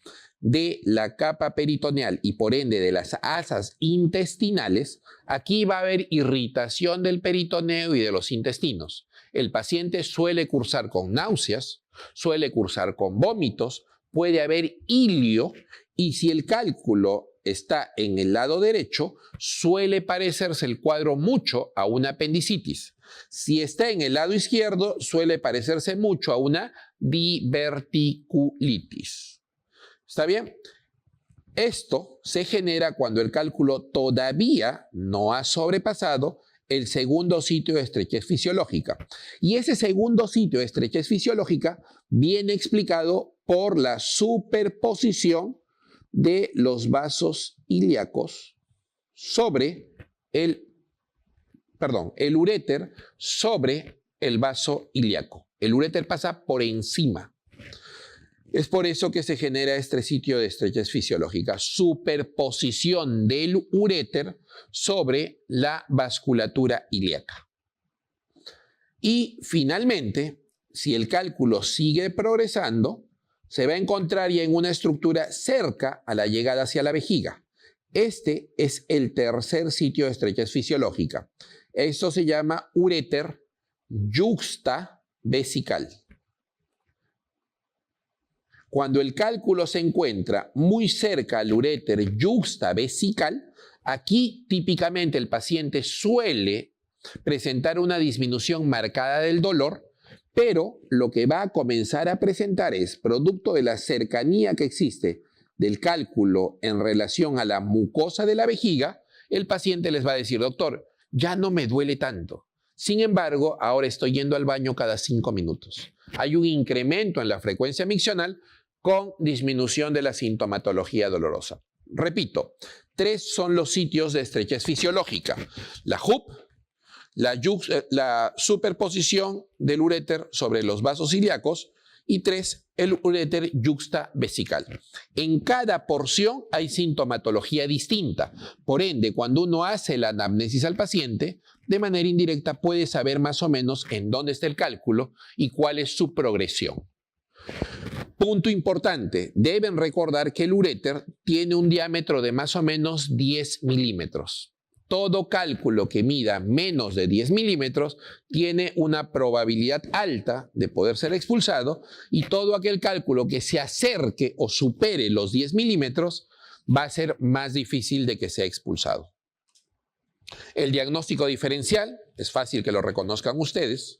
Speaker 1: de la capa peritoneal y por ende de las asas intestinales, aquí va a haber irritación del peritoneo y de los intestinos. El paciente suele cursar con náuseas, suele cursar con vómitos, puede haber ilio y si el cálculo está en el lado derecho, suele parecerse el cuadro mucho a una apendicitis. Si está en el lado izquierdo, suele parecerse mucho a una diverticulitis. ¿Está bien? Esto se genera cuando el cálculo todavía no ha sobrepasado el segundo sitio de estrechez fisiológica. Y ese segundo sitio de estrechez fisiológica viene explicado por la superposición de los vasos ilíacos sobre el uréter sobre el vaso ilíaco. El uréter pasa por encima. Es por eso que se genera este sitio de estrechez fisiológica, superposición del uréter sobre la vasculatura ilíaca. Y finalmente, si el cálculo sigue progresando, se va a encontrar ya en una estructura cerca a la llegada hacia la vejiga. Este es el tercer sitio de estrechez fisiológica. Esto se llama uréter yuxtavesical. Cuando el cálculo se encuentra muy cerca al uréter yuxtavesical, aquí típicamente el paciente suele presentar una disminución marcada del dolor, pero lo que va a comenzar a presentar es, producto de la cercanía que existe del cálculo en relación a la mucosa de la vejiga, el paciente les va a decir, doctor, ya no me duele tanto. Sin embargo, ahora estoy yendo al baño cada 5 minutos. Hay un incremento en la frecuencia miccional con disminución de la sintomatología dolorosa. Repito, 3 son los sitios de estrechez fisiológica. La JUP, la superposición del uréter sobre los vasos ilíacos y 3, el uréter yuxtavesical. En cada porción hay sintomatología distinta. Por ende, cuando uno hace la anamnesis al paciente, de manera indirecta puede saber más o menos en dónde está el cálculo y cuál es su progresión. Punto importante, deben recordar que el uréter tiene un diámetro de más o menos 10 milímetros. Todo cálculo que mida menos de 10 milímetros tiene una probabilidad alta de poder ser expulsado y todo aquel cálculo que se acerque o supere los 10 milímetros va a ser más difícil de que sea expulsado. El diagnóstico diferencial es fácil que lo reconozcan ustedes.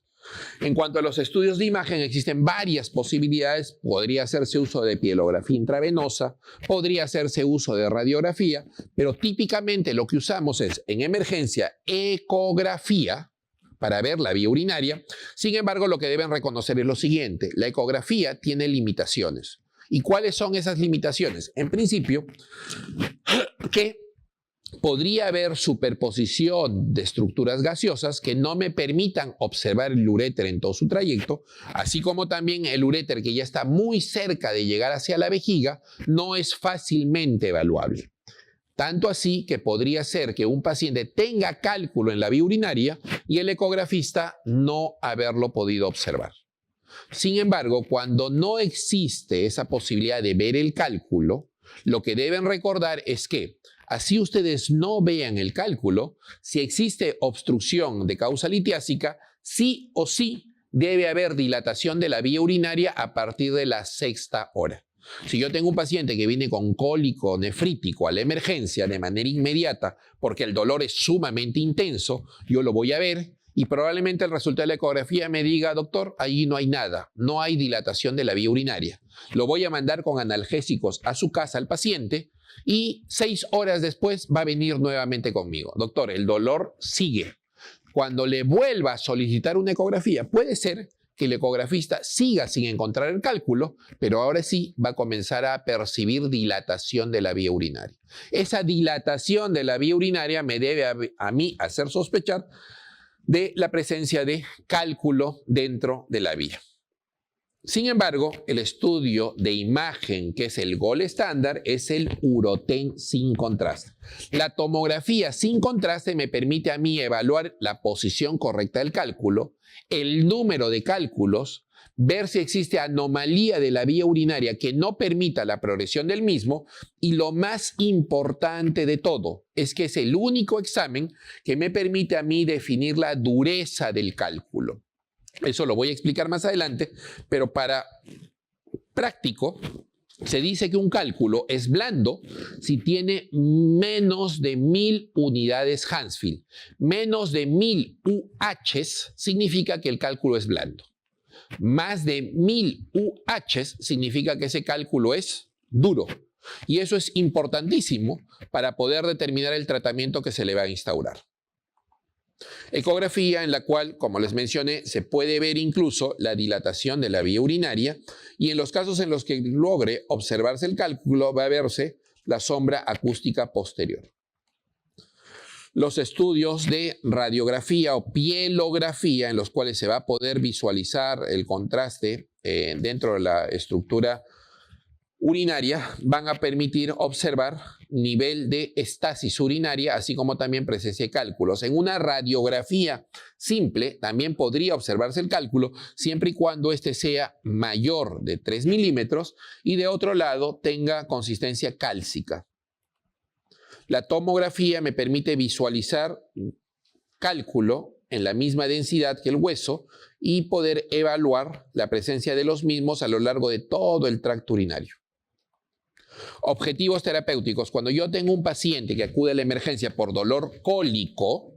Speaker 1: En cuanto a los estudios de imagen, existen varias posibilidades. Podría hacerse uso de pielografía intravenosa, podría hacerse uso de radiografía, pero típicamente lo que usamos es, en emergencia, ecografía para ver la vía urinaria. Sin embargo, lo que deben reconocer es lo siguiente: la ecografía tiene limitaciones. ¿Y cuáles son esas limitaciones? En principio, que podría haber superposición de estructuras gaseosas que no me permitan observar el uréter en todo su trayecto, así como también el uréter que ya está muy cerca de llegar hacia la vejiga no es fácilmente evaluable. Tanto así que podría ser que un paciente tenga cálculo en la vía urinaria y el ecografista no haberlo podido observar. Sin embargo, cuando no existe esa posibilidad de ver el cálculo, lo que deben recordar es que así ustedes no vean el cálculo, si existe obstrucción de causa litiásica, sí o sí debe haber dilatación de la vía urinaria a partir de la 6ª hora. Si yo tengo un paciente que viene con cólico nefrítico a la emergencia de manera inmediata porque el dolor es sumamente intenso, yo lo voy a ver y probablemente el resultado de la ecografía me diga, doctor, ahí no hay nada, no hay dilatación de la vía urinaria. Lo voy a mandar con analgésicos a su casa al paciente y 6 horas después va a venir nuevamente conmigo. Doctor, el dolor sigue. Cuando le vuelva a solicitar una ecografía, puede ser que el ecografista siga sin encontrar el cálculo, pero ahora sí va a comenzar a percibir dilatación de la vía urinaria. Esa dilatación de la vía urinaria me debe a mí hacer sospechar de la presencia de cálculo dentro de la vía. Sin embargo, el estudio de imagen, que es el gold estándar, es el uroten sin contraste. La tomografía sin contraste me permite a mí evaluar la posición correcta del cálculo, el número de cálculos, ver si existe anomalía de la vía urinaria que no permita la progresión del mismo, y lo más importante de todo es que es el único examen que me permite a mí definir la dureza del cálculo. Eso lo voy a explicar más adelante, pero para práctico se dice que un cálculo es blando si tiene menos de 1000 unidades Hounsfield. Menos de 1000 UHs significa que el cálculo es blando. Más de 1000 UHs significa que ese cálculo es duro. Y eso es importantísimo para poder determinar el tratamiento que se le va a instaurar. Ecografía en la cual, como les mencioné, se puede ver incluso la dilatación de la vía urinaria, y en los casos en los que logre observarse el cálculo va a verse la sombra acústica posterior. Los estudios de radiografía o pielografía en los cuales se va a poder visualizar el contraste dentro de la estructura urinaria van a permitir observar nivel de estasis urinaria, así como también presencia de cálculos. En una radiografía simple también podría observarse el cálculo siempre y cuando este sea mayor de 3 milímetros y de otro lado tenga consistencia cálcica. La tomografía me permite visualizar cálculo en la misma densidad que el hueso y poder evaluar la presencia de los mismos a lo largo de todo el tracto urinario. Objetivos terapéuticos. Cuando yo tengo un paciente que acude a la emergencia por dolor cólico,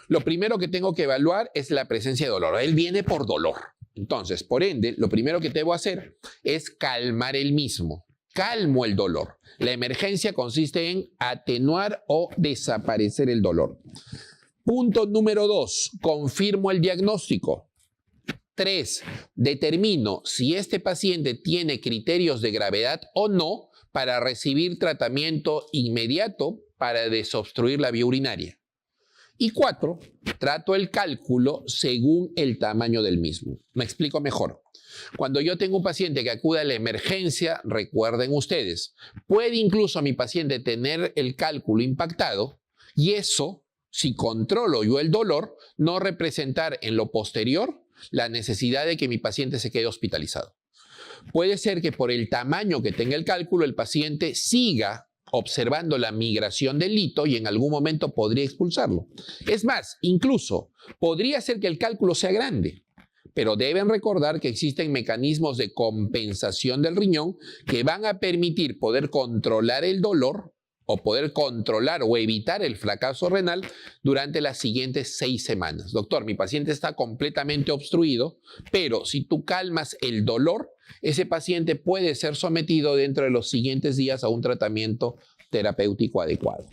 Speaker 1: lo primero que tengo que evaluar es la presencia de dolor. Él viene por dolor. Entonces, por ende, lo primero que debo hacer es calmar el mismo. Calmo el dolor. La emergencia consiste en atenuar o desaparecer el dolor. Punto número 2. Confirmo el diagnóstico. 3. Determino si este paciente tiene criterios de gravedad o no para recibir tratamiento inmediato para desobstruir la vía urinaria. Y 4. Trato el cálculo según el tamaño del mismo. Me explico mejor. Cuando yo tengo un paciente que acude a la emergencia, recuerden ustedes, puede incluso mi paciente tener el cálculo impactado y eso, si controlo yo el dolor, no representar en lo posterior la necesidad de que mi paciente se quede hospitalizado. Puede ser que por el tamaño que tenga el cálculo, el paciente siga observando la migración del lito y en algún momento podría expulsarlo. Es más, incluso podría ser que el cálculo sea grande, pero deben recordar que existen mecanismos de compensación del riñón que van a permitir poder controlar el dolor o poder controlar o evitar el fracaso renal durante las siguientes 6 semanas. Doctor, mi paciente está completamente obstruido, pero si tú calmas el dolor, ese paciente puede ser sometido dentro de los siguientes días a un tratamiento terapéutico adecuado.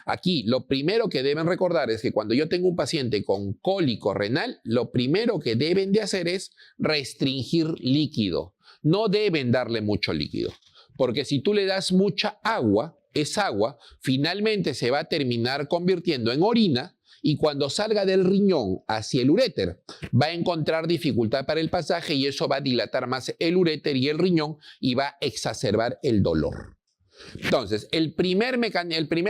Speaker 1: Aquí, lo primero que deben recordar es que cuando yo tengo un paciente con cólico renal, lo primero que deben de hacer es restringir líquido. No deben darle mucho líquido, porque si tú le das mucha agua, esa agua finalmente se va a terminar convirtiendo en orina y cuando salga del riñón hacia el uréter va a encontrar dificultad para el pasaje y eso va a dilatar más el uréter y el riñón y va a exacerbar el dolor. Entonces, el primer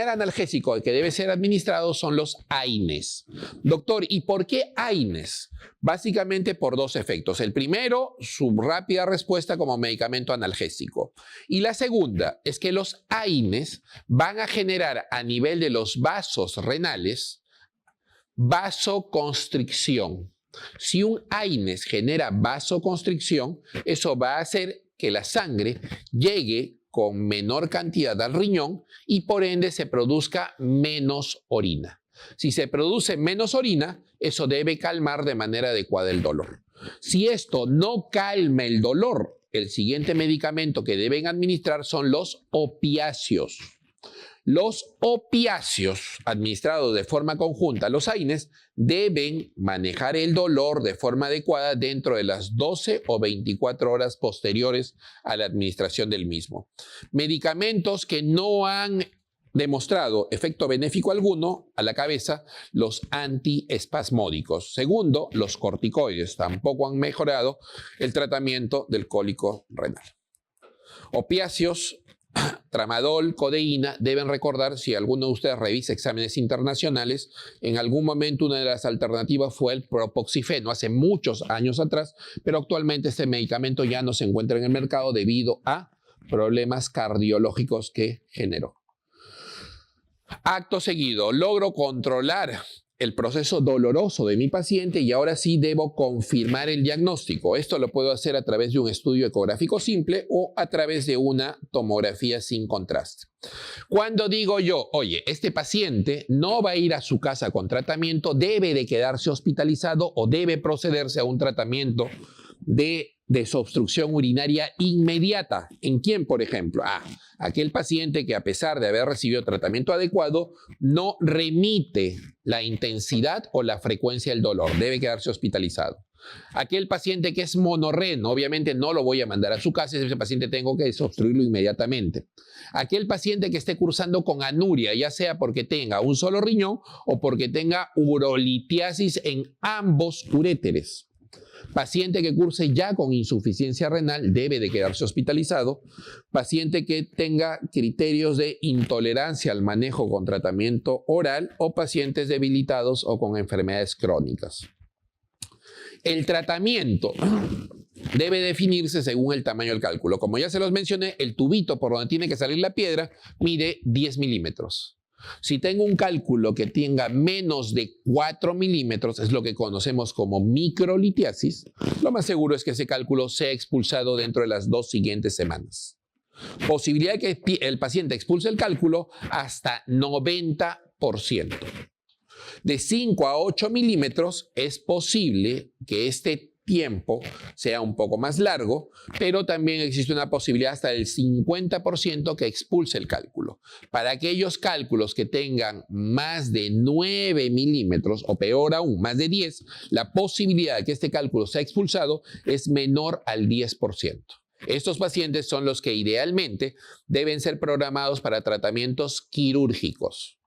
Speaker 1: analgésico que debe ser administrado son los AINES. Doctor, ¿y por qué AINES? Básicamente por 2 efectos. El primero, su rápida respuesta como medicamento analgésico. Y la segunda es que los AINES van a generar a nivel de los vasos renales vasoconstricción. Si un AINES genera vasoconstricción, eso va a hacer que la sangre llegue con menor cantidad al riñón y por ende se produzca menos orina. Si se produce menos orina, eso debe calmar de manera adecuada el dolor. Si esto no calma el dolor, el siguiente medicamento que deben administrar son los opiáceos. Los opiáceos administrados de forma conjunta a los AINES deben manejar el dolor de forma adecuada dentro de las 12 o 24 horas posteriores a la administración del mismo. Medicamentos que no han demostrado efecto benéfico alguno a la cabeza, los antiespasmódicos. Segundo, los corticoides tampoco han mejorado el tratamiento del cólico renal. Opiáceos, tramadol, codeína, deben recordar, si alguno de ustedes revisa exámenes internacionales, en algún momento una de las alternativas fue el propoxifeno, hace muchos años atrás, pero actualmente este medicamento ya no se encuentra en el mercado debido a problemas cardiológicos que generó. Acto seguido, logro controlar el proceso doloroso de mi paciente y ahora sí debo confirmar el diagnóstico. Esto lo puedo hacer a través de un estudio ecográfico simple o a través de una tomografía sin contraste. Cuando digo yo, oye, este paciente no va a ir a su casa con tratamiento, debe de quedarse hospitalizado o debe procederse a un tratamiento de desobstrucción urinaria inmediata. ¿En quién, por ejemplo? Aquel paciente que a pesar de haber recibido tratamiento adecuado, no remite la intensidad o la frecuencia del dolor. Debe quedarse hospitalizado. Aquel paciente que es monorreno, obviamente no lo voy a mandar a su casa, ese paciente tengo que desobstruirlo inmediatamente. Aquel paciente que esté cursando con anuria, ya sea porque tenga un solo riñón o porque tenga urolitiasis en ambos uréteres. Paciente que curse ya con insuficiencia renal debe de quedarse hospitalizado. Paciente que tenga criterios de intolerancia al manejo con tratamiento oral o pacientes debilitados o con enfermedades crónicas. El tratamiento debe definirse según el tamaño del cálculo. Como ya se los mencioné, el tubito por donde tiene que salir la piedra mide 10 milímetros. Si tengo un cálculo que tenga menos de 4 milímetros, es lo que conocemos como microlitiasis, lo más seguro es que ese cálculo sea expulsado dentro de las 2 siguientes semanas. Posibilidad de que el paciente expulse el cálculo hasta 90%. De 5 a 8 milímetros es posible que este tiempo sea un poco más largo, pero también existe una posibilidad hasta del 50% que expulse el cálculo. Para aquellos cálculos que tengan más de 9 milímetros, o peor aún, más de 10, la posibilidad de que este cálculo sea expulsado es menor al 10%. Estos pacientes son los que idealmente deben ser programados para tratamientos quirúrgicos.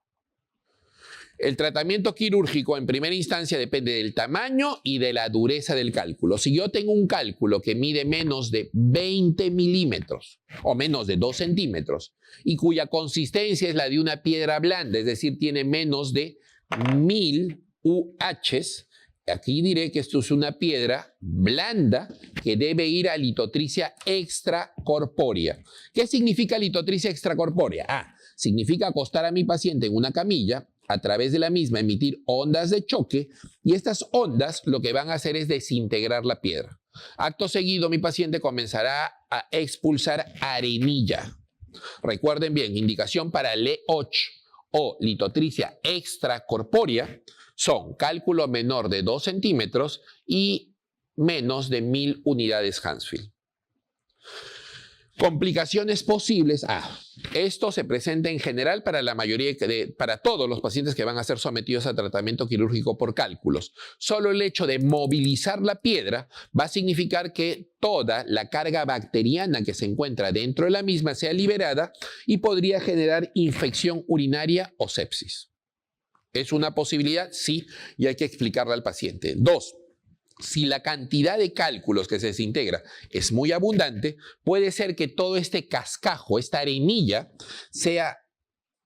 Speaker 1: El tratamiento quirúrgico en primera instancia depende del tamaño y de la dureza del cálculo. Si yo tengo un cálculo que mide menos de 20 milímetros o menos de 2 centímetros y cuya consistencia es la de una piedra blanda, es decir, tiene menos de 1000 UHs, aquí diré que esto es una piedra blanda que debe ir a litotricia extracorpórea. ¿Qué significa litotricia extracorpórea? Significa acostar a mi paciente en una camilla, a través de la misma emitir ondas de choque y estas ondas lo que van a hacer es desintegrar la piedra. Acto seguido mi paciente comenzará a expulsar arenilla. Recuerden bien, indicación para LEOCH o litotricia extracorpórea son cálculo menor de 2 centímetros y menos de 1000 unidades Hansfield. Complicaciones posibles. Esto se presenta en general para la mayoría para todos los pacientes que van a ser sometidos a tratamiento quirúrgico por cálculos. Solo el hecho de movilizar la piedra va a significar que toda la carga bacteriana que se encuentra dentro de la misma sea liberada y podría generar infección urinaria o sepsis. ¿Es una posibilidad? Sí, y hay que explicarla al paciente. 2. Si la cantidad de cálculos que se desintegra es muy abundante, puede ser que todo este cascajo, esta arenilla, sea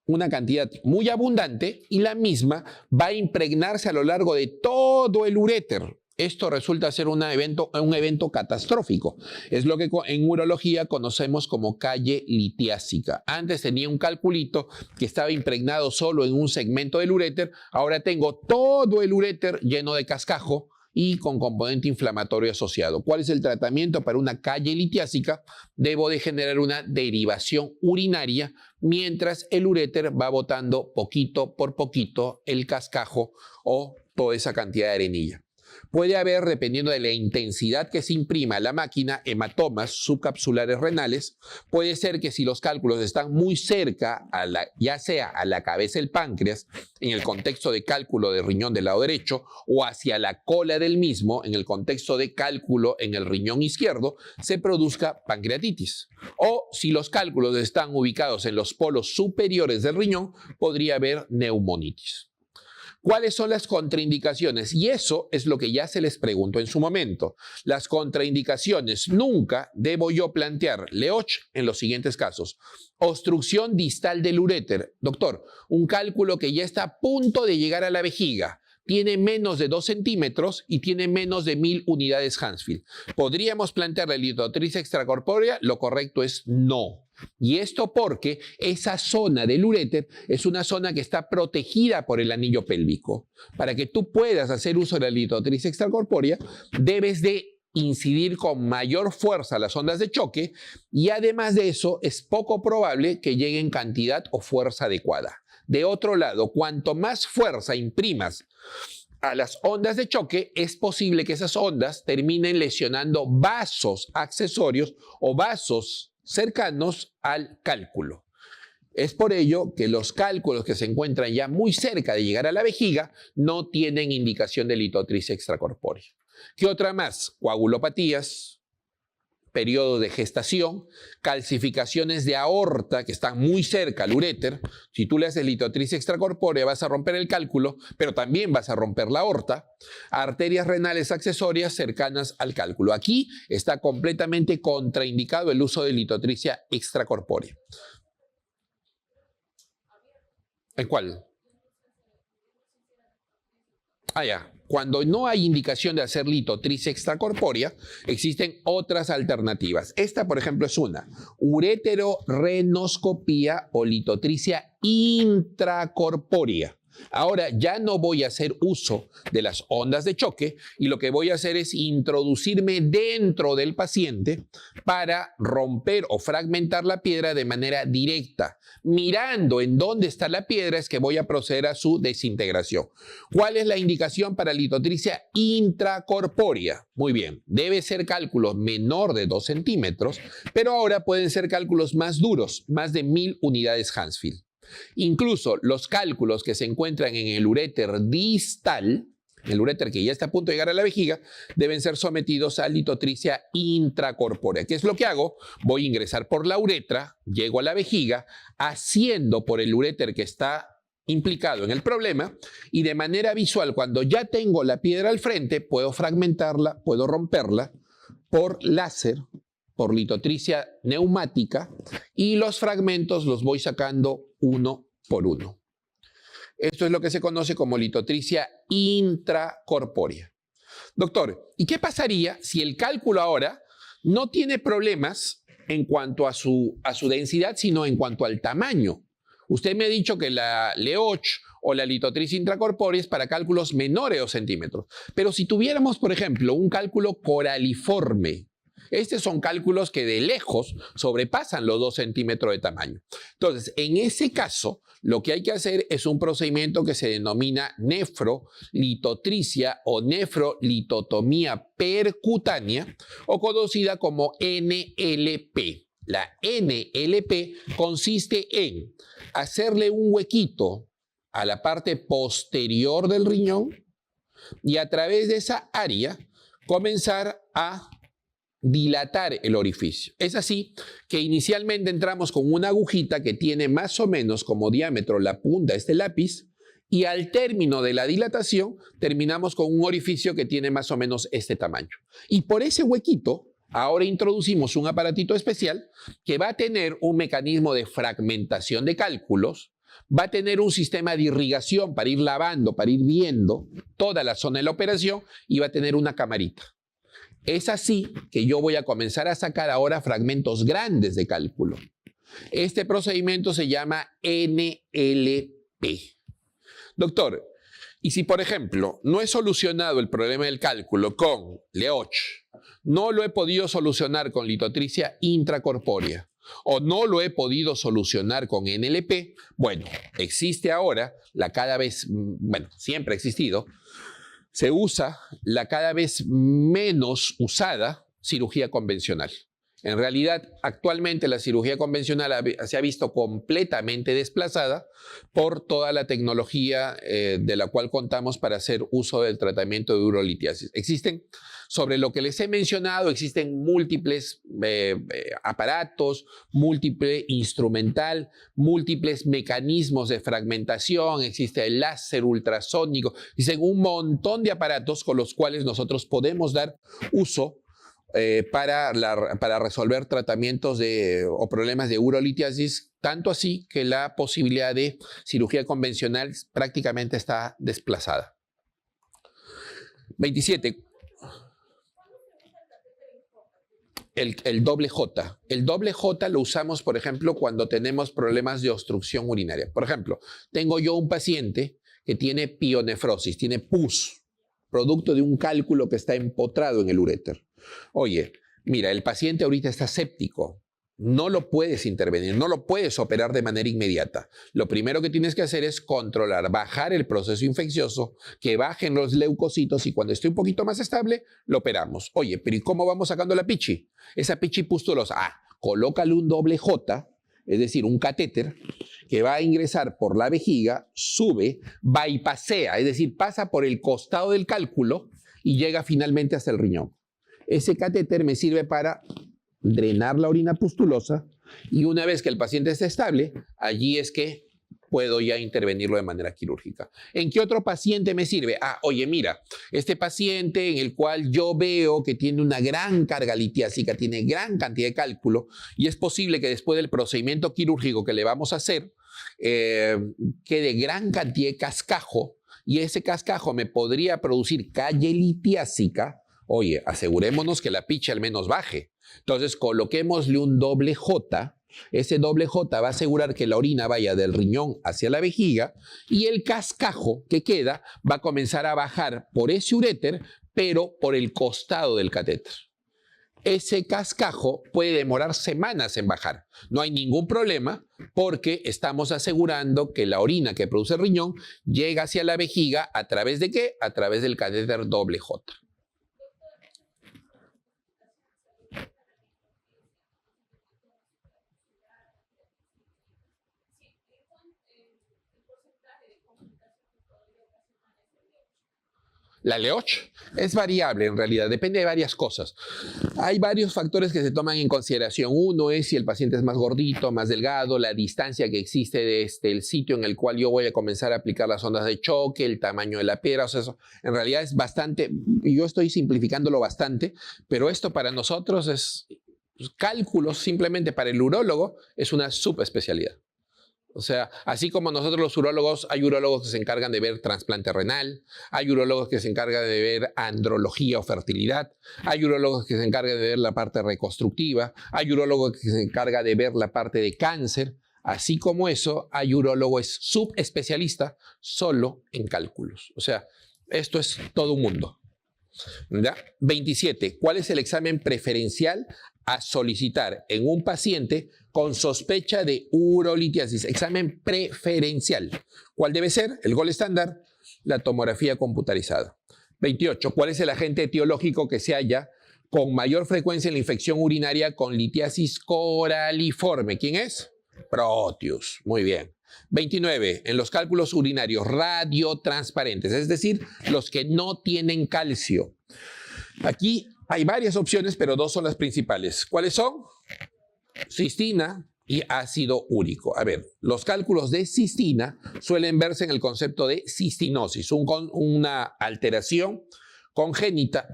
Speaker 1: una cantidad muy abundante y la misma va a impregnarse a lo largo de todo el uréter. Esto resulta ser un evento catastrófico. Es lo que en urología conocemos como calle litiásica. Antes tenía un calculito que estaba impregnado solo en un segmento del uréter, ahora tengo todo el uréter lleno de cascajo y con componente inflamatorio asociado. ¿Cuál es el tratamiento para una calle litiásica? Debo de generar una derivación urinaria mientras el uréter va botando poquito por poquito el cascajo o toda esa cantidad de arenilla. Puede haber, dependiendo de la intensidad que se imprima a la máquina, hematomas subcapsulares renales. Puede ser que si los cálculos están muy cerca, ya sea a la cabeza del páncreas, en el contexto de cálculo de riñón del lado derecho, o hacia la cola del mismo, en el contexto de cálculo en el riñón izquierdo, se produzca pancreatitis. O si los cálculos están ubicados en los polos superiores del riñón, podría haber neumonitis. ¿Cuáles son las contraindicaciones? Y eso es lo que ya se les preguntó en su momento. Las contraindicaciones, nunca debo yo plantear LeOch en los siguientes casos. Obstrucción distal del uréter. Doctor, un cálculo que ya está a punto de llegar a la vejiga. Tiene menos de 2 centímetros y tiene menos de 1000 unidades Hounsfield. ¿Podríamos plantear la litotricia extracorpórea? Lo correcto es no. Y esto porque esa zona del uréter es una zona que está protegida por el anillo pélvico. Para que tú puedas hacer uso de la litotricia extracorpórea, debes de incidir con mayor fuerza las ondas de choque y además de eso es poco probable que lleguen cantidad o fuerza adecuada. De otro lado, cuanto más fuerza imprimas a las ondas de choque, es posible que esas ondas terminen lesionando vasos accesorios o vasos cercanos al cálculo. Es por ello que los cálculos que se encuentran ya muy cerca de llegar a la vejiga no tienen indicación de litotricia extracorpórea. ¿Qué otra más? Coagulopatías, periodo de gestación, calcificaciones de aorta que están muy cerca al uréter. Si tú le haces litotricia extracorpórea vas a romper el cálculo, pero también vas a romper la aorta. Arterias renales accesorias cercanas al cálculo. Aquí está completamente contraindicado el uso de litotricia extracorpórea. ¿En cuál? Ya. Cuando no hay indicación de hacer litotricia extracorpórea, existen otras alternativas. Esta, por ejemplo, es una ureterorenoscopía o litotricia intracorpórea. Ahora ya no voy a hacer uso de las ondas de choque y lo que voy a hacer es introducirme dentro del paciente para romper o fragmentar la piedra de manera directa. Mirando en dónde está la piedra es que voy a proceder a su desintegración. ¿Cuál es la indicación para litotricia intracorpórea? Muy bien, debe ser cálculos menor de 2 centímetros, pero ahora pueden ser cálculos más duros, más de 1000 unidades Hounsfield. Incluso los cálculos que se encuentran en el uréter distal, el uréter que ya está a punto de llegar a la vejiga, deben ser sometidos a litotricia intracorpórea. ¿Qué es lo que hago? Voy a ingresar por la uretra, llego a la vejiga, asciendo por el uréter que está implicado en el problema y de manera visual, cuando ya tengo la piedra al frente, puedo fragmentarla, puedo romperla por láser, por litotricia neumática y los fragmentos los voy sacando uno por uno. Esto es lo que se conoce como litotricia intracorpórea. Doctor, ¿y qué pasaría si el cálculo ahora no tiene problemas en cuanto a su densidad, sino en cuanto al tamaño? Usted me ha dicho que la LeOch o la litotricia intracorpórea es para cálculos menores de 2 centímetros. Pero si tuviéramos, por ejemplo, un cálculo coraliforme, estos son cálculos que de lejos sobrepasan los 2 centímetros de tamaño. Entonces, en ese caso, lo que hay que hacer es un procedimiento que se denomina nefrolitotricia o nefrolitotomía percutánea o conocida como NLP. La NLP consiste en hacerle un huequito a la parte posterior del riñón y a través de esa área comenzar a dilatar el orificio. Es así que inicialmente entramos con una agujita que tiene más o menos como diámetro la punta de este lápiz y al término de la dilatación terminamos con un orificio que tiene más o menos este tamaño. Y por ese huequito ahora introducimos un aparatito especial que va a tener un mecanismo de fragmentación de cálculos, va a tener un sistema de irrigación para ir lavando, para ir viendo toda la zona de la operación y va a tener una camarita. Es así que yo voy a comenzar a sacar ahora fragmentos grandes de cálculo. Este procedimiento se llama NLP. Doctor, Y si, por ejemplo, no he solucionado el problema del cálculo con LeOch, no lo he podido solucionar con litotricia intracorpórea, o no lo he podido solucionar con NLP, bueno, existe ahora siempre ha existido, se usa la cada vez menos usada cirugía convencional. En realidad, actualmente la cirugía convencional se ha visto completamente desplazada por toda la tecnología de la cual contamos para hacer uso del tratamiento de urolitiasis. Sobre lo que les he mencionado, existen múltiples aparatos, múltiple instrumental, múltiples mecanismos de fragmentación, existe el láser ultrasónico, existen un montón de aparatos con los cuales nosotros podemos dar uso para resolver tratamientos o problemas de urolitiasis, tanto así que la posibilidad de cirugía convencional prácticamente está desplazada. 27. El doble J. El doble J lo usamos, por ejemplo, cuando tenemos problemas de obstrucción urinaria. Por ejemplo, tengo yo un paciente que tiene pionefrosis, tiene pus, producto de un cálculo que está empotrado en el uréter. Oye, mira, el paciente ahorita está séptico, no lo puedes intervenir, no lo puedes operar de manera inmediata. Lo primero que tienes que hacer es controlar, bajar el proceso infeccioso, que bajen los leucocitos y cuando esté un poquito más estable, lo operamos. Oye, pero ¿y cómo vamos sacando la pichi? Esa pichi pustulosa, colócale un doble J, es decir, un catéter, que va a ingresar por la vejiga, sube, bypassea, es decir, pasa por el costado del cálculo y llega finalmente hasta el riñón. Ese catéter me sirve para drenar la orina pustulosa y una vez que el paciente esté estable, allí es que puedo ya intervenirlo de manera quirúrgica. ¿En qué otro paciente me sirve? Oye, mira, este paciente en el cual yo veo que tiene una gran carga litiásica, tiene gran cantidad de cálculo y es posible que después del procedimiento quirúrgico que le vamos a hacer, quede gran cantidad de cascajo y ese cascajo me podría producir calle litiásica. Oye, asegurémonos que la picha al menos baje. Entonces, coloquémosle un doble J. Ese doble J va a asegurar que la orina vaya del riñón hacia la vejiga y el cascajo que queda va a comenzar a bajar por ese uréter, pero por el costado del catéter. Ese cascajo puede demorar semanas en bajar. No hay ningún problema porque estamos asegurando que la orina que produce el riñón llega hacia la vejiga ¿a través de qué? A través del catéter doble J. La LeOch es variable en realidad, depende de varias cosas. Hay varios factores que se toman en consideración. Uno es si el paciente es más gordito, más delgado, la distancia que existe desde el sitio en el cual yo voy a comenzar a aplicar las ondas de choque, el tamaño de la piedra, o sea, eso en realidad es bastante, yo estoy simplificándolo bastante, pero esto para nosotros es cálculos, simplemente para el urólogo es una subespecialidad. O sea, así como nosotros los urólogos, hay urólogos que se encargan de ver trasplante renal, hay urólogos que se encargan de ver andrología o fertilidad, hay urólogos que se encargan de ver la parte reconstructiva, hay urólogos que se encargan de ver la parte de cáncer. Así como eso, hay urólogo es subespecialista solo en cálculos. O sea, esto es todo un mundo. ¿Ya? 27. ¿Cuál es el examen preferencial a solicitar en un paciente con sospecha de urolitiasis? Examen preferencial. ¿Cuál debe ser? El gold estándar, la tomografía computarizada. 28. ¿Cuál es el agente etiológico que se halla con mayor frecuencia en la infección urinaria con litiasis coraliforme? ¿Quién es? Proteus. Muy bien. 29. En los cálculos urinarios radiotransparentes, es decir, los que no tienen calcio. Aquí hay varias opciones, pero dos son las principales. ¿Cuáles son? Cistina y ácido úrico. A ver, los cálculos de cistina suelen verse en el concepto de cistinosis, una alteración congénita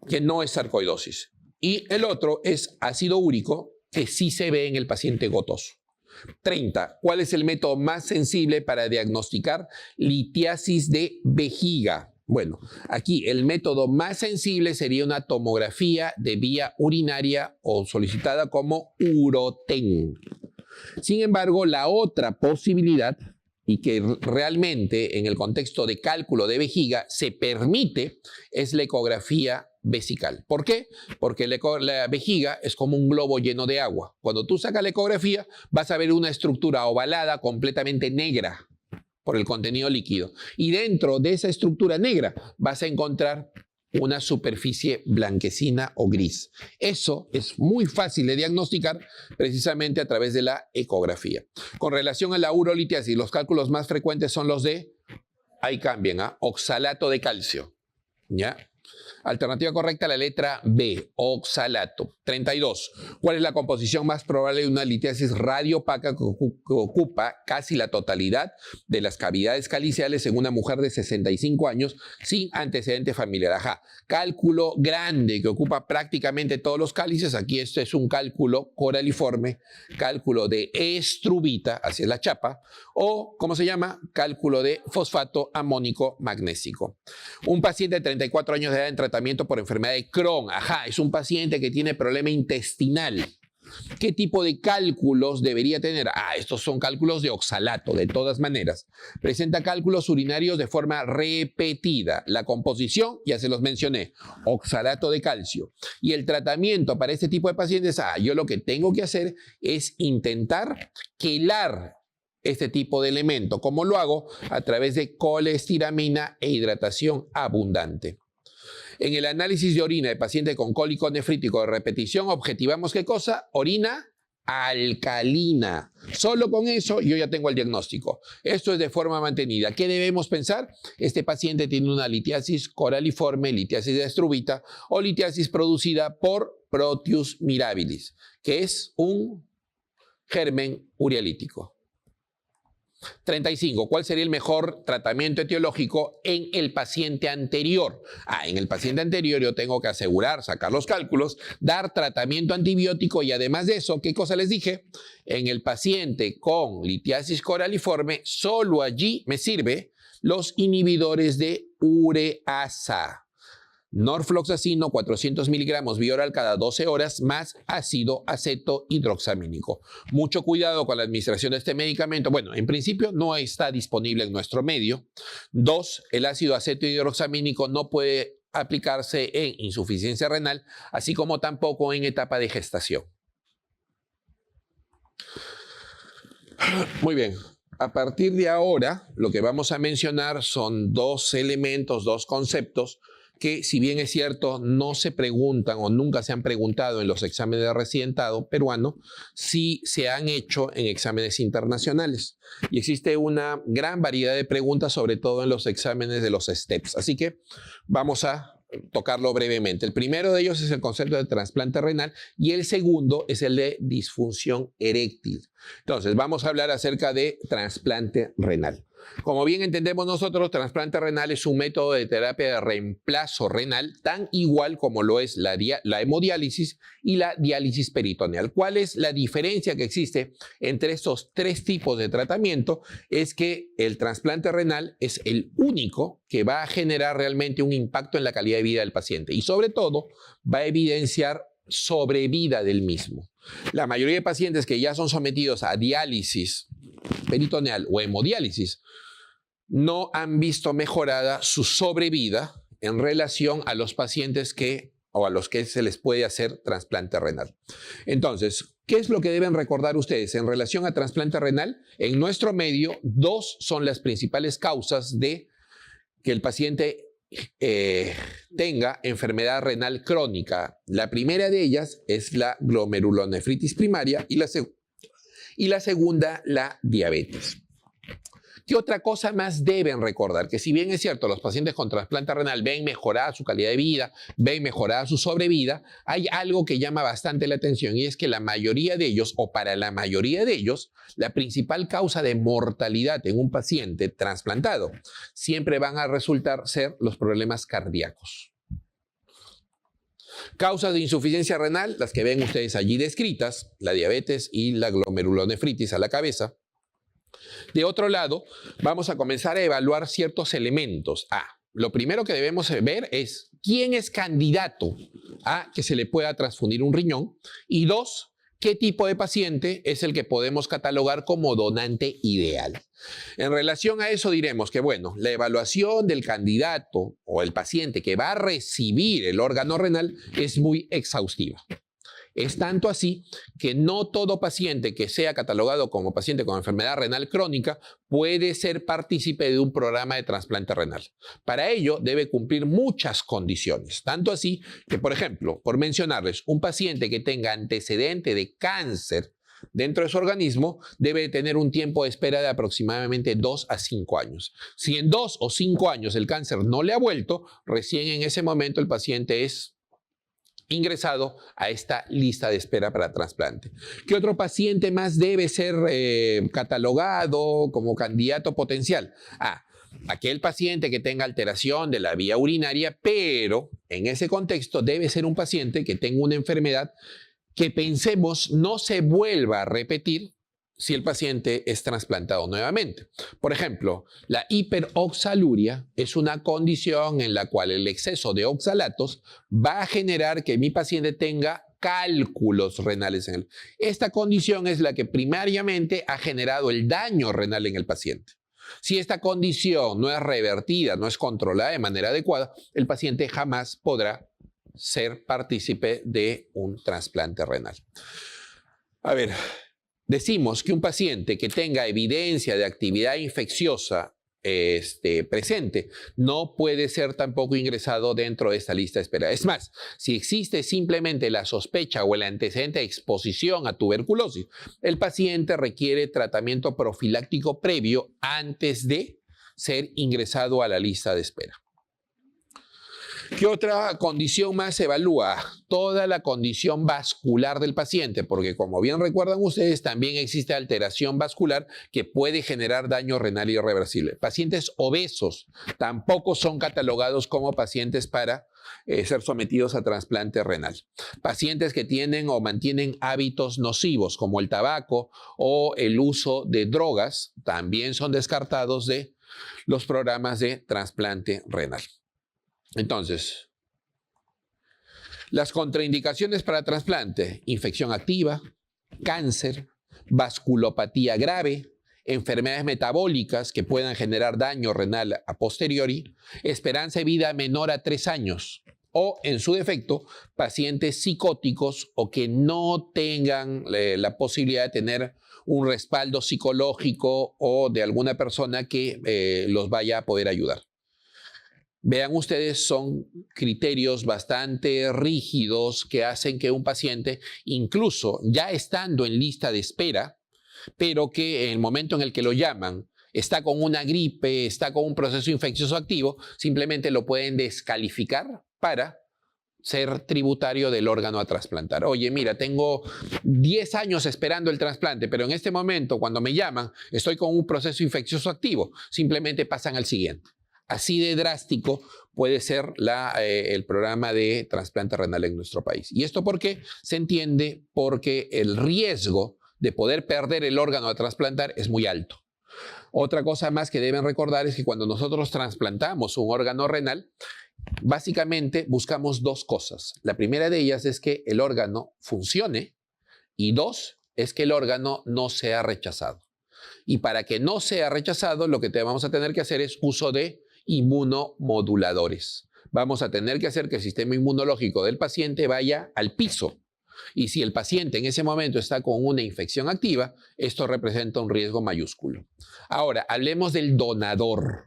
Speaker 1: que no es sarcoidosis. Y el otro es ácido úrico, que sí se ve en el paciente gotoso. 30. ¿Cuál es el método más sensible para diagnosticar litiasis de vejiga? Bueno, aquí el método más sensible sería una tomografía de vía urinaria o solicitada como UroTen. Sin embargo, la otra posibilidad y que realmente en el contexto de cálculo de vejiga se permite es la ecografía vesical. ¿Por qué? Porque la vejiga es como un globo lleno de agua. Cuando tú sacas la ecografía vas a ver una estructura ovalada completamente negra por el contenido líquido. Y dentro de esa estructura negra vas a encontrar una superficie blanquecina o gris. Eso es muy fácil de diagnosticar precisamente a través de la ecografía. Con relación a la urolitiasis, los cálculos más frecuentes son los de, ahí cambian, oxalato de calcio. ¿Ya? Alternativa correcta, la letra B, oxalato. 32. ¿Cuál es la composición más probable de una litiasis radiopaca que ocupa casi la totalidad de las cavidades caliciales en una mujer de 65 años sin antecedente familiar? Ajá. Cálculo grande que ocupa prácticamente todos los cálices. Aquí esto es un cálculo coraliforme, cálculo de estrubita, así es la chapa, o, ¿cómo se llama? Cálculo de fosfato amónico magnésico. Un paciente de 34 años de edad en tratamiento por enfermedad de Crohn. Ajá, es un paciente que tiene problema intestinal. ¿Qué tipo de cálculos debería tener? Estos son cálculos de oxalato, de todas maneras. Presenta cálculos urinarios de forma repetida. La composición, ya se los mencioné, oxalato de calcio. Y el tratamiento para este tipo de pacientes, yo lo que tengo que hacer es intentar quelar este tipo de elemento. ¿Cómo lo hago? A través de colestiramina e hidratación abundante. En el análisis de orina de paciente con cólico nefrítico de repetición, objetivamos ¿qué cosa? Orina alcalina. Solo con eso yo ya tengo el diagnóstico. Esto es de forma mantenida. ¿Qué debemos pensar? Este paciente tiene una litiasis coraliforme, litiasis de estrubita o litiasis producida por Proteus mirabilis, que es un germen urialítico. 35. ¿Cuál sería el mejor tratamiento etiológico en el paciente anterior? En el paciente anterior yo tengo que asegurar, sacar los cálculos, dar tratamiento antibiótico y además de eso, ¿qué cosa les dije? En el paciente con litiasis coraliforme, solo allí me sirve los inhibidores de ureasa. Norfloxacino, 400 miligramos vía oral cada 12 horas, más ácido aceto hidroxamínico. Mucho cuidado con la administración de este medicamento. Bueno, en principio no está disponible en nuestro medio. 2, el ácido aceto hidroxamínico no puede aplicarse en insuficiencia renal, así como tampoco en etapa de gestación. Muy bien. A partir de ahora, lo que vamos a mencionar son dos elementos, dos conceptos que, si bien es cierto, no se preguntan o nunca se han preguntado en los exámenes de residentado peruano, sí se han hecho en exámenes internacionales. Y existe una gran variedad de preguntas, sobre todo en los exámenes de los STEPS. Así que vamos a tocarlo brevemente. El primero de ellos es el concepto de trasplante renal y el segundo es el de disfunción eréctil. Entonces, vamos a hablar acerca de trasplante renal. Como bien entendemos nosotros, trasplante renal es un método de terapia de reemplazo renal tan igual como lo es la hemodiálisis y la diálisis peritoneal. ¿Cuál es la diferencia que existe entre estos tres tipos de tratamiento? Es que el trasplante renal es el único que va a generar realmente un impacto en la calidad de vida del paciente y sobre todo va a evidenciar sobrevida del mismo. La mayoría de pacientes que ya son sometidos a diálisis peritoneal o hemodiálisis no han visto mejorada su sobrevida en relación a los pacientes o a los que se les puede hacer trasplante renal. Entonces, ¿qué es lo que deben recordar ustedes en relación a trasplante renal? En nuestro medio, dos son las principales causas de que el paciente tenga enfermedad renal crónica. La primera de ellas es la glomerulonefritis primaria y la segunda, la diabetes. ¿Qué otra cosa más deben recordar? Que si bien es cierto, los pacientes con trasplante renal ven mejorada su calidad de vida, ven mejorada su sobrevida, hay algo que llama bastante la atención y es que la mayoría de ellos, o para la mayoría de ellos, la principal causa de mortalidad en un paciente trasplantado siempre van a resultar ser los problemas cardíacos. Causas de insuficiencia renal, las que ven ustedes allí descritas, la diabetes y la glomerulonefritis a la cabeza. De otro lado, vamos a comenzar a evaluar ciertos elementos. Lo primero que debemos ver es quién es candidato a que se le pueda transfundir un riñón y dos, ¿Qué tipo de paciente es el que podemos catalogar como donante ideal? En relación a eso diremos que, bueno, la evaluación del candidato o el paciente que va a recibir el órgano renal es muy exhaustiva. Es tanto así que no todo paciente que sea catalogado como paciente con enfermedad renal crónica puede ser partícipe de un programa de trasplante renal. Para ello debe cumplir muchas condiciones. Tanto así que, por ejemplo, por mencionarles, un paciente que tenga antecedente de cáncer dentro de su organismo debe tener un tiempo de espera de aproximadamente 2 a 5 años. Si en 2 o 5 años el cáncer no le ha vuelto, recién en ese momento el paciente es ingresado a esta lista de espera para trasplante. ¿Qué otro paciente más debe ser catalogado como candidato potencial? Aquel paciente que tenga alteración de la vía urinaria, pero en ese contexto debe ser un paciente que tenga una enfermedad que pensemos no se vuelva a repetir si el paciente es trasplantado nuevamente. Por ejemplo, la hiperoxaluria es una condición en la cual el exceso de oxalatos va a generar que mi paciente tenga cálculos renales en él. Esta condición es la que primariamente ha generado el daño renal en el paciente. Si esta condición no es revertida, no es controlada de manera adecuada, el paciente jamás podrá ser partícipe de un trasplante renal. A ver, decimos que un paciente que tenga evidencia de actividad infecciosa presente no puede ser tampoco ingresado dentro de esta lista de espera. Es más, si existe simplemente la sospecha o el antecedente de exposición a tuberculosis, el paciente requiere tratamiento profiláctico previo antes de ser ingresado a la lista de espera. ¿Qué otra condición más se evalúa? Toda la condición vascular del paciente, porque como bien recuerdan ustedes, también existe alteración vascular que puede generar daño renal irreversible. Pacientes obesos tampoco son catalogados como pacientes para ser sometidos a trasplante renal. Pacientes que tienen o mantienen hábitos nocivos como el tabaco o el uso de drogas también son descartados de los programas de trasplante renal. Entonces, las contraindicaciones para trasplante: infección activa, cáncer, vasculopatía grave, enfermedades metabólicas que puedan generar daño renal a posteriori, esperanza de vida menor a 3 años o, en su defecto, pacientes psicóticos o que no tengan la posibilidad de tener un respaldo psicológico o de alguna persona que los vaya a poder ayudar. Vean ustedes, son criterios bastante rígidos que hacen que un paciente, incluso ya estando en lista de espera, pero que en el momento en el que lo llaman, está con una gripe, está con un proceso infeccioso activo, simplemente lo pueden descalificar para ser tributario del órgano a trasplantar. Oye, mira, tengo 10 años esperando el trasplante, pero en este momento, cuando me llaman, estoy con un proceso infeccioso activo. Simplemente pasan al siguiente. Así de drástico puede ser el programa de trasplante renal en nuestro país. ¿Y esto por qué? Se entiende porque el riesgo de poder perder el órgano a trasplantar es muy alto. Otra cosa más que deben recordar es que cuando nosotros trasplantamos un órgano renal, básicamente buscamos 2 cosas. La primera de ellas es que el órgano funcione y 2, es que el órgano no sea rechazado. Y para que no sea rechazado, lo que vamos a tener que hacer es uso de inmunomoduladores. Vamos a tener que hacer que el sistema inmunológico del paciente vaya al piso. Y si el paciente en ese momento está con una infección activa, esto representa un riesgo mayúsculo. Ahora, hablemos del donador.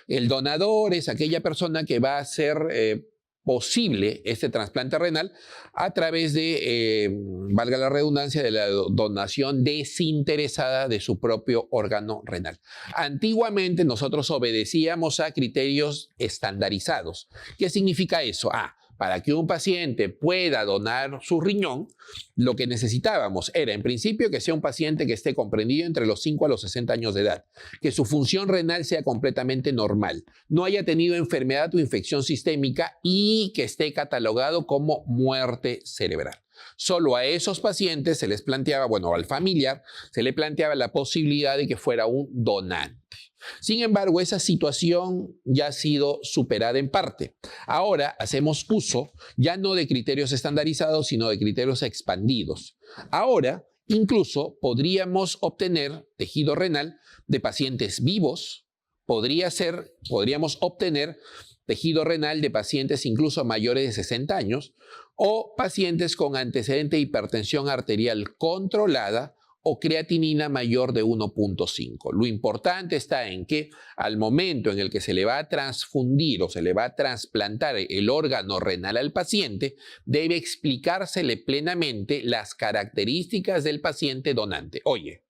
Speaker 1: El donador es aquella persona que va a hacer posible este trasplante renal a través de, valga la redundancia, de la donación desinteresada de su propio órgano renal. Antiguamente nosotros obedecíamos a criterios estandarizados. ¿Qué significa eso? Para que un paciente pueda donar su riñón, lo que necesitábamos era, en principio, que sea un paciente que esté comprendido entre los 5 a los 60 años de edad, que su función renal sea completamente normal, no haya tenido enfermedad o infección sistémica y que esté catalogado como muerte cerebral. Solo a esos pacientes se les planteaba, bueno, al familiar, se le planteaba la posibilidad de que fuera un donante. Sin embargo, esa situación ya ha sido superada en parte. Ahora hacemos uso ya no de criterios estandarizados, sino de criterios expandidos. Ahora, incluso podríamos obtener tejido renal de pacientes vivos, podríamos obtener tejido renal de pacientes incluso mayores de 60 años o pacientes con antecedente de hipertensión arterial controlada o creatinina mayor de 1.5. Lo importante está en que al momento en el que se le va a transfundir o se le va a trasplantar el órgano renal al paciente, debe explicársele plenamente las características del paciente donante. Oye,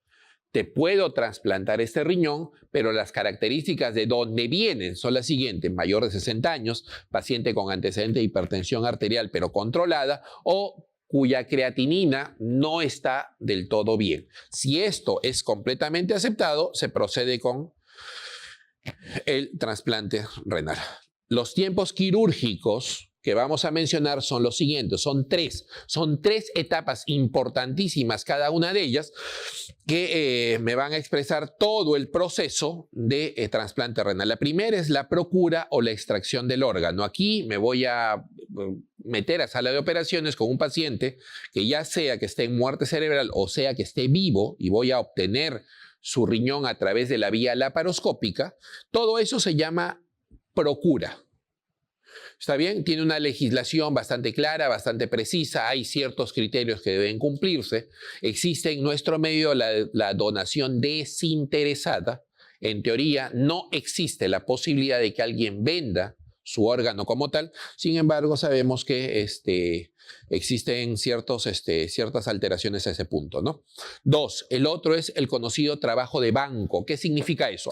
Speaker 1: te puedo trasplantar este riñón, pero las características de dónde vienen son las siguientes: mayor de 60 años, paciente con antecedente de hipertensión arterial pero controlada o cuya creatinina no está del todo bien. Si esto es completamente aceptado, se procede con el trasplante renal. Los tiempos quirúrgicos que vamos a mencionar son los siguientes, son tres etapas importantísimas cada una de ellas que me van a expresar todo el proceso de trasplante renal. La primera es la procura o la extracción del órgano. Aquí me voy a meter a sala de operaciones con un paciente que ya sea que esté en muerte cerebral o sea que esté vivo y voy a obtener su riñón a través de la vía laparoscópica. Todo eso se llama procura. ¿Está bien? Tiene una legislación bastante clara, bastante precisa, hay ciertos criterios que deben cumplirse. Existe en nuestro medio la donación desinteresada. En teoría, no existe la posibilidad de que alguien venda su órgano como tal. Sin embargo, sabemos que existen ciertas alteraciones a ese punto, ¿no? Dos, el otro es el conocido trabajo de banco. ¿Qué significa eso?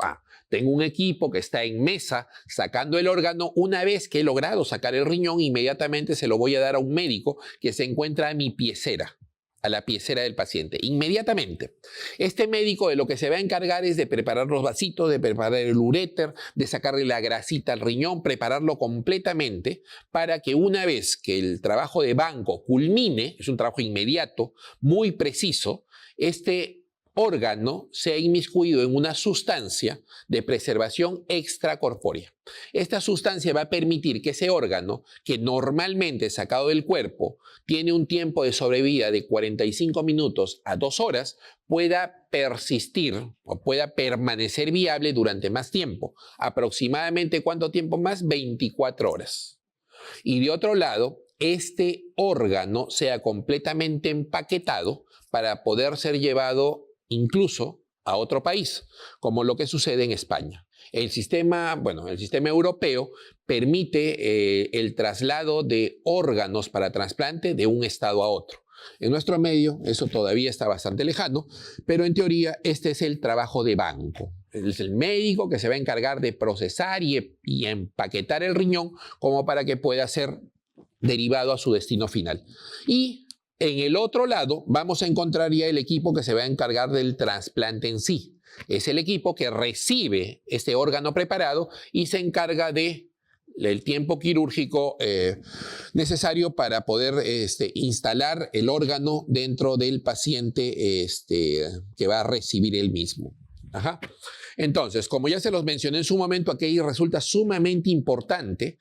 Speaker 1: Tengo un equipo que está en mesa sacando el órgano. Una vez que he logrado sacar el riñón, inmediatamente se lo voy a dar a un médico que se encuentra a mi piecera, a la piecera del paciente. Inmediatamente. Este médico de lo que se va a encargar es de preparar los vasitos, de preparar el uréter, de sacarle la grasita al riñón, prepararlo completamente para que una vez que el trabajo de banco culmine, es un trabajo inmediato, muy preciso, este órgano sea inmiscuido en una sustancia de preservación extracorpórea. Esta sustancia va a permitir que ese órgano, que normalmente sacado del cuerpo tiene un tiempo de sobrevida de 45 minutos a 2 horas, pueda persistir o pueda permanecer viable durante más tiempo. ¿Aproximadamente cuánto tiempo más? 24 horas. Y de otro lado, este órgano sea completamente empaquetado para poder ser llevado incluso a otro país, como lo que sucede en España. El sistema europeo permite el traslado de órganos para trasplante de un estado a otro. En nuestro medio eso todavía está bastante lejano, pero en teoría este es el trabajo de banco. Es el médico que se va a encargar de procesar y empaquetar el riñón como para que pueda ser derivado a su destino final. Y en el otro lado vamos a encontrar ya el equipo que se va a encargar del trasplante en sí. Es el equipo que recibe este órgano preparado y se encarga del tiempo quirúrgico necesario para poder instalar el órgano dentro del paciente que va a recibir el mismo. Ajá. Entonces, como ya se los mencioné en su momento, aquí resulta sumamente importante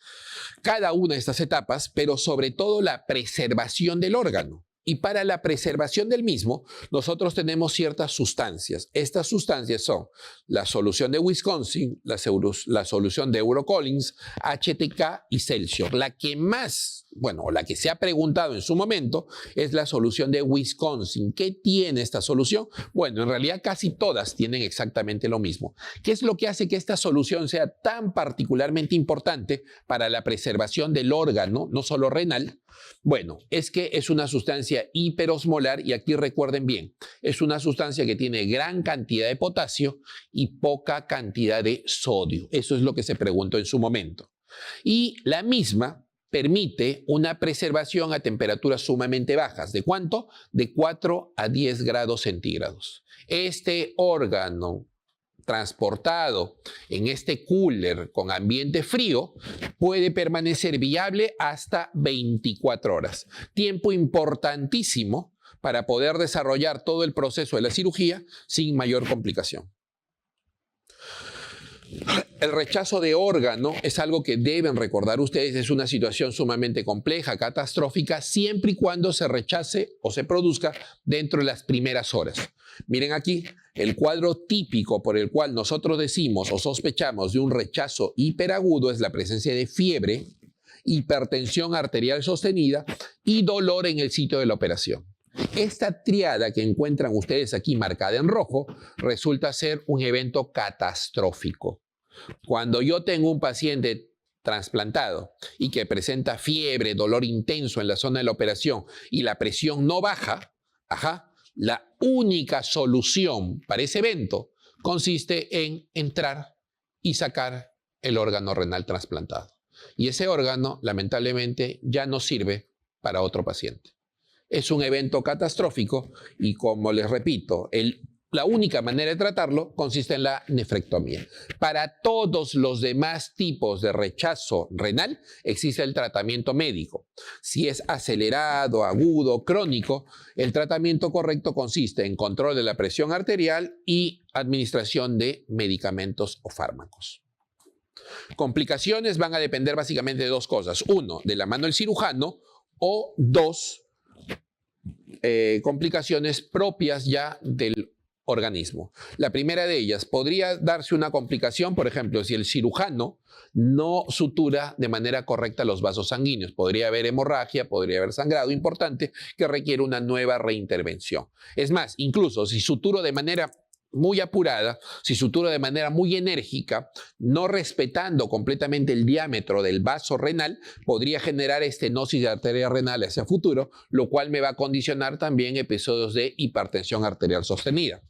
Speaker 1: cada una de estas etapas, pero sobre todo la preservación del órgano. Y para la preservación del mismo, nosotros tenemos ciertas sustancias. Estas sustancias son la solución de Wisconsin, la solución de Eurocollins, HTK y Celsior. La que se ha preguntado en su momento es la solución de Wisconsin. ¿Qué tiene esta solución? Bueno, en realidad casi todas tienen exactamente lo mismo. ¿Qué es lo que hace que esta solución sea tan particularmente importante para la preservación del órgano, no solo renal? Bueno, es que es una sustancia hiperosmolar y aquí recuerden bien, es una sustancia que tiene gran cantidad de potasio y poca cantidad de sodio. Eso es lo que se preguntó en su momento. Y la misma permite una preservación a temperaturas sumamente bajas. ¿De cuánto? De 4 a 10 grados centígrados. Este órgano transportado en este cooler con ambiente frío puede permanecer viable hasta 24 horas. Tiempo importantísimo para poder desarrollar todo el proceso de la cirugía sin mayor complicación. El rechazo de órgano es algo que deben recordar ustedes, es una situación sumamente compleja, catastrófica, siempre y cuando se rechace o se produzca dentro de las primeras horas. Miren aquí, el cuadro típico por el cual nosotros decimos o sospechamos de un rechazo hiperagudo es la presencia de fiebre, hipertensión arterial sostenida y dolor en el sitio de la operación. Esta triada que encuentran ustedes aquí marcada en rojo resulta ser un evento catastrófico. Cuando yo tengo un paciente trasplantado y que presenta fiebre, dolor intenso en la zona de la operación y la presión no baja, la única solución para ese evento consiste en entrar y sacar el órgano renal trasplantado. Y ese órgano, lamentablemente, ya no sirve para otro paciente. Es un evento catastrófico y, como les repito, la única manera de tratarlo consiste en la nefrectomía. Para todos los demás tipos de rechazo renal existe el tratamiento médico. Si es acelerado, agudo, crónico, el tratamiento correcto consiste en control de la presión arterial y administración de medicamentos o fármacos. Complicaciones van a depender básicamente de dos cosas. Uno, de la mano del cirujano, o dos, complicaciones propias ya del organismo. La primera de ellas, podría darse una complicación, por ejemplo, si el cirujano no sutura de manera correcta los vasos sanguíneos. Podría haber hemorragia, podría haber sangrado importante que requiere una nueva reintervención. Es más, incluso si suturo de manera muy apurada, si suturo de manera muy enérgica, no respetando completamente el diámetro del vaso renal, podría generar estenosis de arteria renal hacia futuro, lo cual me va a condicionar también episodios de hipertensión arterial sostenida.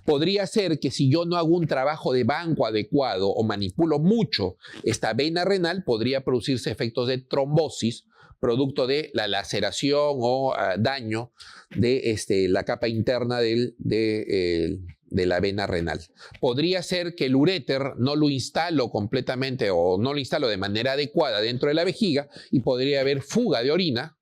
Speaker 1: Podría ser que si yo no hago un trabajo de banco adecuado o manipulo mucho esta vena renal, podría producirse efectos de trombosis, producto de la laceración o daño de la capa interna de la vena renal. Podría ser que el uréter no lo instalo completamente o no lo instalo de manera adecuada dentro de la vejiga y podría haber fuga de orina,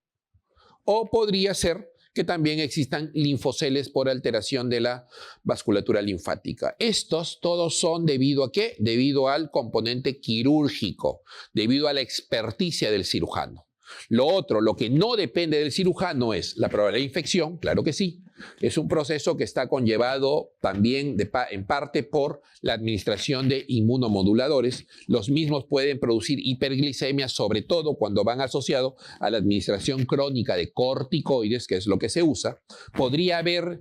Speaker 1: o podría ser que también existan linfoceles por alteración de la vasculatura linfática. Estos todos son debido ¿a qué? Debido al componente quirúrgico, debido a la experticia del cirujano. Lo otro, lo que no depende del cirujano es la probabilidad de infección, claro que sí. Es un proceso que está conllevado también en parte por la administración de inmunomoduladores. Los mismos pueden producir hiperglicemia, sobre todo cuando van asociados a la administración crónica de corticoides, que es lo que se usa. Podría haber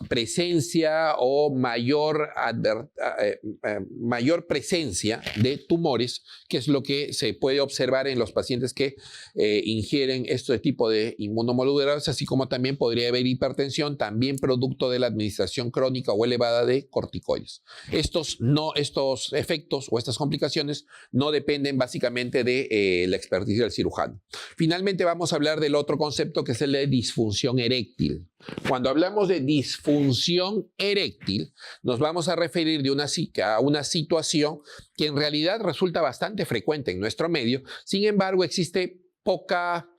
Speaker 1: presencia o mayor presencia de tumores, que es lo que se puede observar en los pacientes que ingieren este tipo de inmunomoduladores, así como también podría haber hipertensión, también producto de la administración crónica o elevada de corticoides. Estos efectos o estas complicaciones no dependen básicamente de la experticia del cirujano. Finalmente vamos a hablar del otro concepto, que es el de disfunción eréctil. Cuando hablamos de disfunción eréctil, nos vamos a referir a una situación que en realidad resulta bastante frecuente en nuestro medio. Sin embargo, existe poco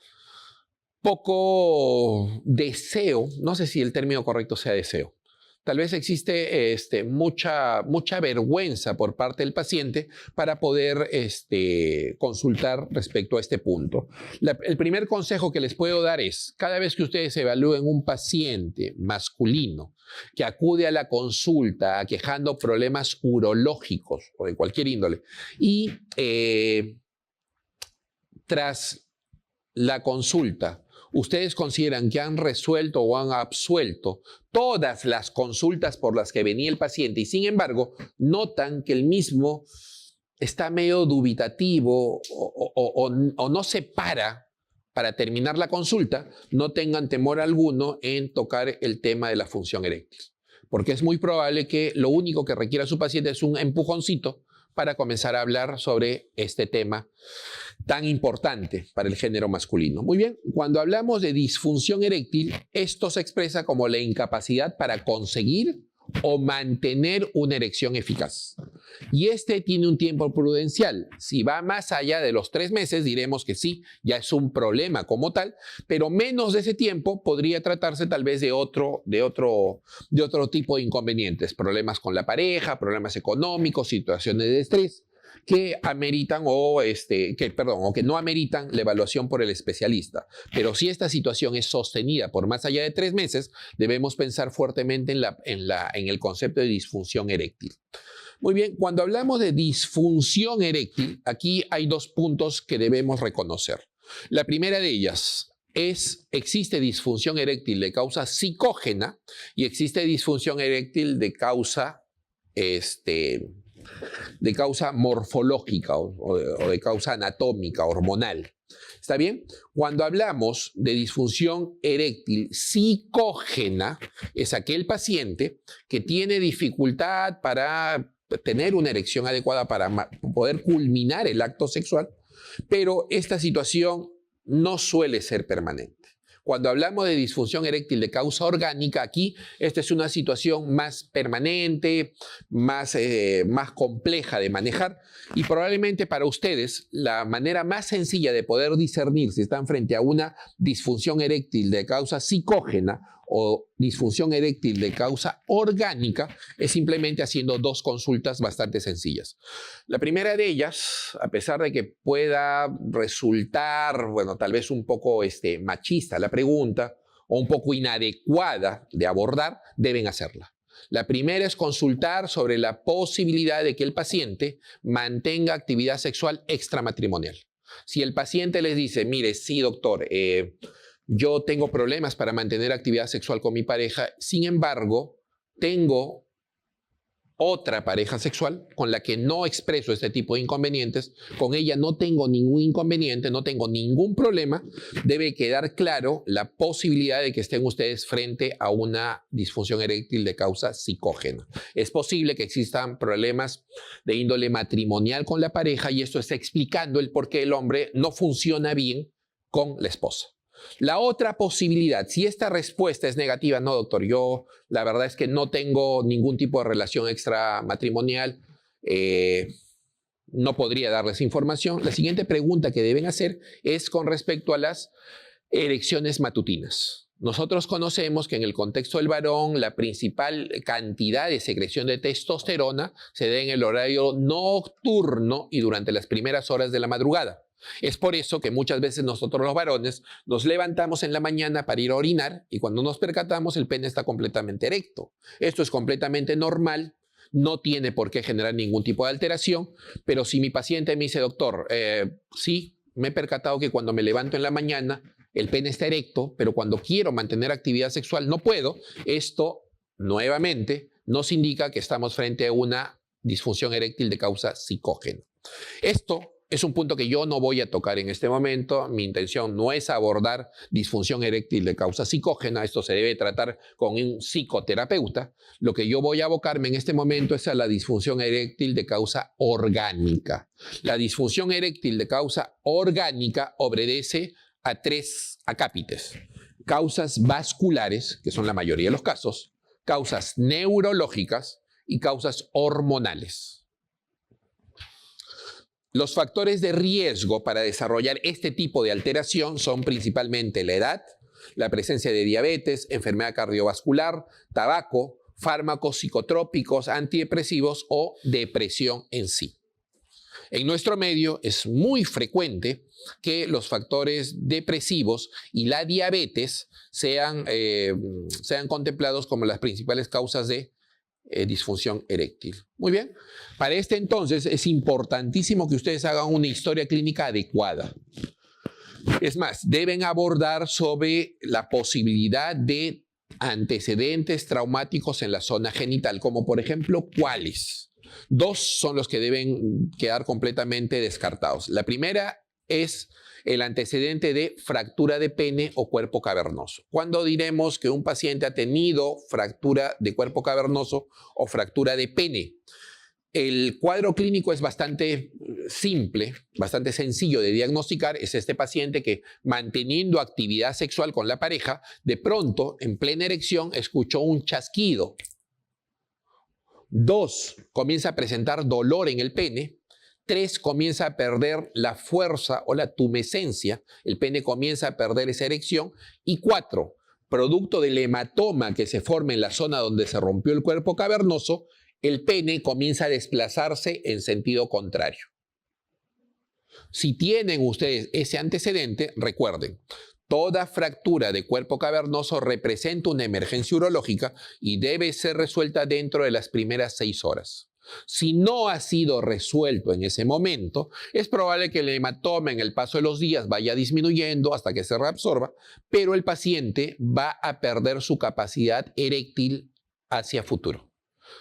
Speaker 1: deseo, no sé si el término correcto sea deseo. Tal vez existe mucha vergüenza por parte del paciente para poder consultar respecto a este punto. El primer consejo que les puedo dar es, cada vez que ustedes evalúen un paciente masculino que acude a la consulta aquejando problemas urológicos o de cualquier índole y tras la consulta ustedes consideran que han resuelto o han absuelto todas las consultas por las que venía el paciente y sin embargo notan que el mismo está medio dubitativo o no se para terminar la consulta, no tengan temor alguno en tocar el tema de la función eréctil, porque es muy probable que lo único que requiera su paciente es un empujoncito para comenzar a hablar sobre este tema tan importante para el género masculino. Muy bien, cuando hablamos de disfunción eréctil, esto se expresa como la incapacidad para conseguir o mantener una erección eficaz. Y este tiene un tiempo prudencial. Si va más allá de los 3 meses, diremos que sí, ya es un problema como tal, pero menos de ese tiempo podría tratarse tal vez de otro tipo de inconvenientes, problemas con la pareja, problemas económicos, situaciones de estrés que ameritan o que no ameritan la evaluación por el especialista. Pero si esta situación es sostenida por más allá de 3 meses, debemos pensar fuertemente en el concepto de disfunción eréctil. Muy bien, cuando hablamos de disfunción eréctil, aquí hay 2 puntos que debemos reconocer. La primera de ellas existe disfunción eréctil de causa psicógena y existe disfunción eréctil de causa morfológica o de causa anatómica, hormonal. ¿Está bien? Cuando hablamos de disfunción eréctil psicógena, es aquel paciente que tiene dificultad para tener una erección adecuada para poder culminar el acto sexual, pero esta situación no suele ser permanente. Cuando hablamos de disfunción eréctil de causa orgánica, aquí esta es una situación más permanente, más compleja de manejar y probablemente para ustedes la manera más sencilla de poder discernir si están frente a una disfunción eréctil de causa psicógena o disfunción eréctil de causa orgánica es simplemente haciendo 2 consultas bastante sencillas. La primera de ellas, a pesar de que pueda resultar, bueno, tal vez un poco machista la pregunta o un poco inadecuada de abordar, deben hacerla. La primera es consultar sobre la posibilidad de que el paciente mantenga actividad sexual extramatrimonial. Si el paciente les dice, mire, sí, doctor, yo tengo problemas para mantener actividad sexual con mi pareja, sin embargo, tengo otra pareja sexual con la que no expreso este tipo de inconvenientes, con ella no tengo ningún inconveniente, no tengo ningún problema, debe quedar claro la posibilidad de que estén ustedes frente a una disfunción eréctil de causa psicógena. Es posible que existan problemas de índole matrimonial con la pareja y esto está explicando el por qué el hombre no funciona bien con la esposa. La otra posibilidad, si esta respuesta es negativa, no doctor, yo la verdad es que no tengo ningún tipo de relación extramatrimonial, no podría darles información. La siguiente pregunta que deben hacer es con respecto a las erecciones matutinas. Nosotros conocemos que en el contexto del varón la principal cantidad de secreción de testosterona se da en el horario nocturno y durante las primeras horas de la madrugada. Es por eso que muchas veces nosotros los varones nos levantamos en la mañana para ir a orinar y cuando nos percatamos el pene está completamente erecto. Esto es completamente normal, no tiene por qué generar ningún tipo de alteración, pero si mi paciente me dice, doctor, sí, me he percatado que cuando me levanto en la mañana el pene está erecto, pero cuando quiero mantener actividad sexual no puedo, esto nuevamente nos indica que estamos frente a una disfunción eréctil de causa psicógena. Esto es un punto que yo no voy a tocar en este momento. Mi intención no es abordar disfunción eréctil de causa psicógena. Esto se debe tratar con un psicoterapeuta. Lo que yo voy a abocarme en este momento es a la disfunción eréctil de causa orgánica. La disfunción eréctil de causa orgánica obedece a 3 acápites. Causas vasculares, que son la mayoría de los casos, causas neurológicas y causas hormonales. Los factores de riesgo para desarrollar este tipo de alteración son principalmente la edad, la presencia de diabetes, enfermedad cardiovascular, tabaco, fármacos psicotrópicos, antidepresivos o depresión en sí. En nuestro medio es muy frecuente que los factores depresivos y la diabetes sean contemplados como las principales causas de disfunción eréctil. Muy bien. Para este entonces es importantísimo que ustedes hagan una historia clínica adecuada. Es más, deben abordar sobre la posibilidad de antecedentes traumáticos en la zona genital, como por ejemplo, ¿cuáles? 2 son los que deben quedar completamente descartados. La primera es el antecedente de fractura de pene o cuerpo cavernoso. ¿Cuándo diremos que un paciente ha tenido fractura de cuerpo cavernoso o fractura de pene? El cuadro clínico es bastante simple, bastante sencillo de diagnosticar. Es este paciente que, manteniendo actividad sexual con la pareja, de pronto, en plena erección, escuchó un chasquido. 2, comienza a presentar dolor en el pene. 3, comienza a perder la fuerza o la tumescencia. El pene comienza a perder esa erección. Y 4, producto del hematoma que se forma en la zona donde se rompió el cuerpo cavernoso, el pene comienza a desplazarse en sentido contrario. Si tienen ustedes ese antecedente, recuerden, toda fractura de cuerpo cavernoso representa una emergencia urológica y debe ser resuelta dentro de las primeras 6 horas. Si no ha sido resuelto en ese momento, es probable que el hematoma en el paso de los días vaya disminuyendo hasta que se reabsorba, pero el paciente va a perder su capacidad eréctil hacia futuro.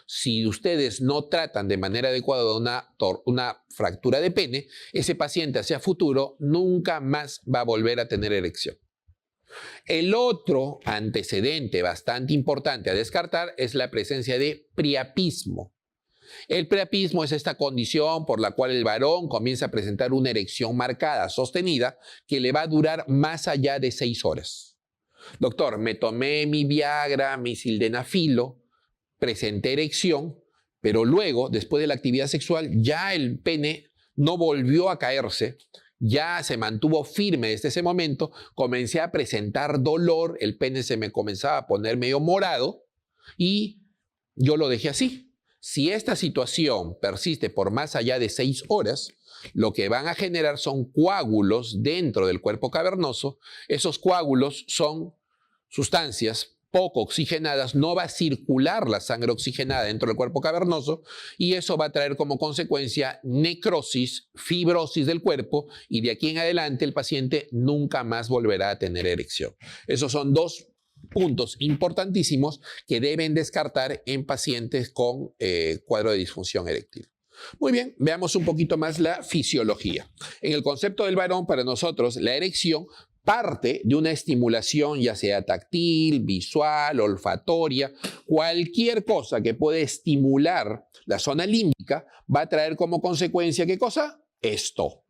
Speaker 1: Si ustedes no tratan de manera adecuada una fractura de pene, ese paciente hacia futuro nunca más va a volver a tener erección. El otro antecedente bastante importante a descartar es la presencia de priapismo. El priapismo es esta condición por la cual el varón comienza a presentar una erección marcada, sostenida, que le va a durar más allá de 6 horas. Doctor, me tomé mi Viagra, mi sildenafilo, presenté erección, pero luego, después de la actividad sexual, ya el pene no volvió a caerse, ya se mantuvo firme desde ese momento, comencé a presentar dolor, el pene se me comenzaba a poner medio morado y yo lo dejé así. Si esta situación persiste por más allá de 6 horas, lo que van a generar son coágulos dentro del cuerpo cavernoso. Esos coágulos son sustancias poco oxigenadas, no va a circular la sangre oxigenada dentro del cuerpo cavernoso y eso va a traer como consecuencia necrosis, fibrosis del cuerpo y de aquí en adelante el paciente nunca más volverá a tener erección. Esos son 2 puntos importantísimos que deben descartar en pacientes con cuadro de disfunción eréctil. Muy bien, veamos un poquito más la fisiología. En el concepto del varón, para nosotros, la erección parte de una estimulación ya sea táctil, visual, olfatoria, cualquier cosa que pueda estimular la zona límbica va a traer como consecuencia, ¿qué cosa? Esto.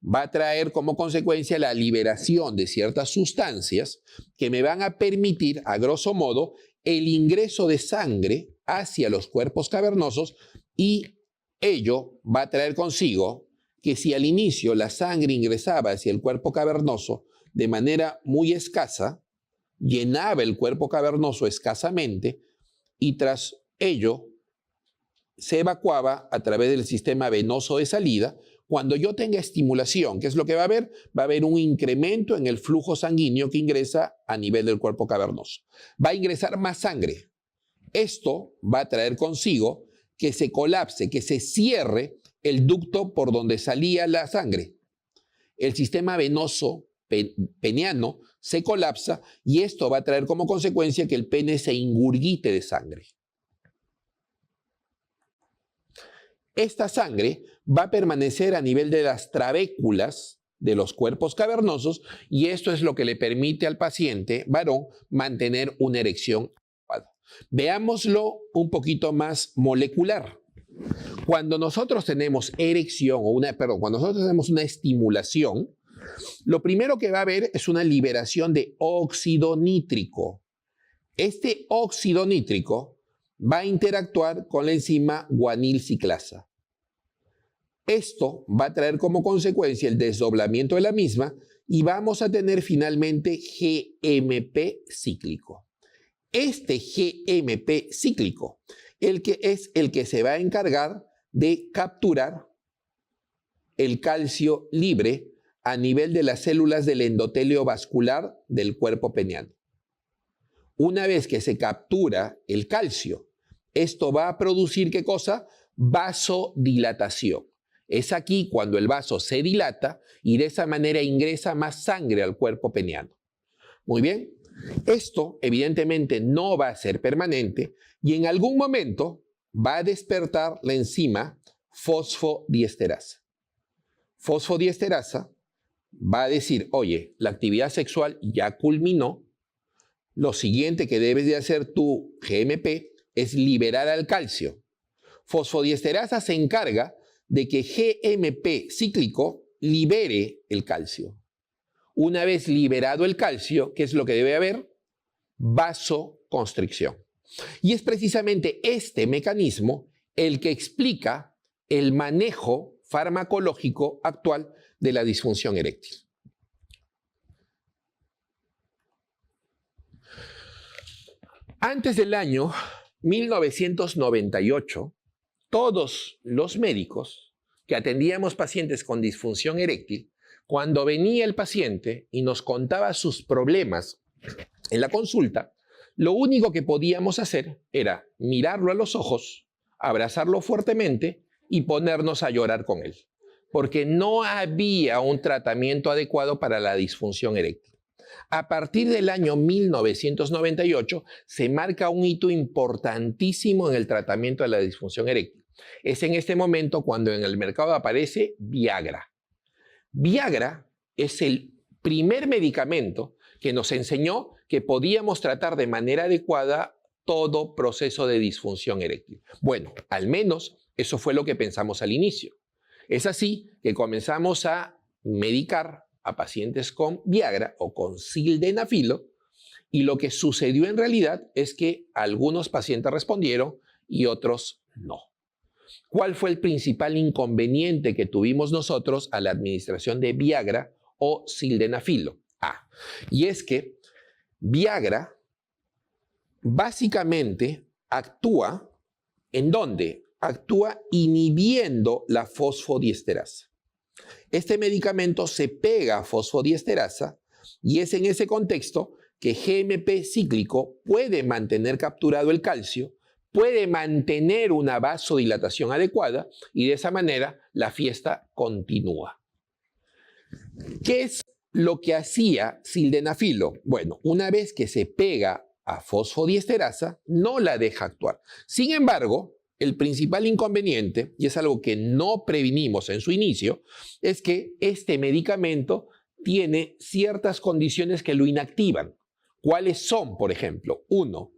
Speaker 1: Va a traer como consecuencia la liberación de ciertas sustancias que me van a permitir, a grosso modo, el ingreso de sangre hacia los cuerpos cavernosos y ello va a traer consigo que si al inicio la sangre ingresaba hacia el cuerpo cavernoso de manera muy escasa, llenaba el cuerpo cavernoso escasamente y tras ello se evacuaba a través del sistema venoso de salida. Cuando yo tenga estimulación, ¿qué es lo que va a haber? Va a haber un incremento en el flujo sanguíneo que ingresa a nivel del cuerpo cavernoso. Va a ingresar más sangre. Esto va a traer consigo que se colapse, que se cierre el ducto por donde salía la sangre. El sistema venoso peniano se colapsa y esto va a traer como consecuencia que el pene se ingurgite de sangre. Esta sangre va a permanecer a nivel de las trabéculas de los cuerpos cavernosos y esto es lo que le permite al paciente varón mantener una erección adecuada. Veámoslo un poquito más molecular. Cuando nosotros tenemos erección cuando nosotros tenemos una estimulación, lo primero que va a haber es una liberación de óxido nítrico. Este óxido nítrico va a interactuar con la enzima guanil ciclasa. Esto va a traer como consecuencia el desdoblamiento de la misma y vamos a tener finalmente GMP cíclico. Este GMP cíclico, es el que se va a encargar de capturar el calcio libre a nivel de las células del endotelio vascular del cuerpo peniano. Una vez que se captura el calcio, esto va a producir, ¿qué cosa? Vasodilatación. Es aquí cuando el vaso se dilata y de esa manera ingresa más sangre al cuerpo peniano. Muy bien, esto evidentemente no va a ser permanente y en algún momento va a despertar la enzima fosfodiesterasa. Fosfodiesterasa va a decir, oye, la actividad sexual ya culminó, lo siguiente que debes de hacer tu GMP es liberar al calcio. Fosfodiesterasa se encarga de que GMP cíclico libere el calcio. Una vez liberado el calcio, ¿qué es lo que debe haber? Vasoconstricción. Y es precisamente este mecanismo el que explica el manejo farmacológico actual de la disfunción eréctil. Antes del año 1998, todos los médicos que atendíamos pacientes con disfunción eréctil, cuando venía el paciente y nos contaba sus problemas en la consulta, lo único que podíamos hacer era mirarlo a los ojos, abrazarlo fuertemente y ponernos a llorar con él, porque no había un tratamiento adecuado para la disfunción eréctil. A partir del año 1998 se marca un hito importantísimo en el tratamiento de la disfunción eréctil. Es en este momento cuando en el mercado aparece Viagra. Viagra es el primer medicamento que nos enseñó que podíamos tratar de manera adecuada todo proceso de disfunción eréctil. Bueno, al menos eso fue lo que pensamos al inicio. Es así que comenzamos a medicar a pacientes con Viagra o con sildenafilo, y lo que sucedió en realidad es que algunos pacientes respondieron y otros no. ¿Cuál fue el principal inconveniente que tuvimos nosotros a la administración de Viagra o sildenafilo? Y es que Viagra básicamente actúa ¿en dónde? Actúa inhibiendo la fosfodiesterasa. Este medicamento se pega a fosfodiesterasa y es en ese contexto que GMP cíclico puede mantener capturado el calcio, puede mantener una vasodilatación adecuada y de esa manera la fiesta continúa. ¿Qué es lo que hacía sildenafilo? Bueno, una vez que se pega a fosfodiesterasa, no la deja actuar. Sin embargo, el principal inconveniente, y es algo que no previnimos en su inicio, es que este medicamento tiene ciertas condiciones que lo inactivan. ¿Cuáles son, por ejemplo? 1.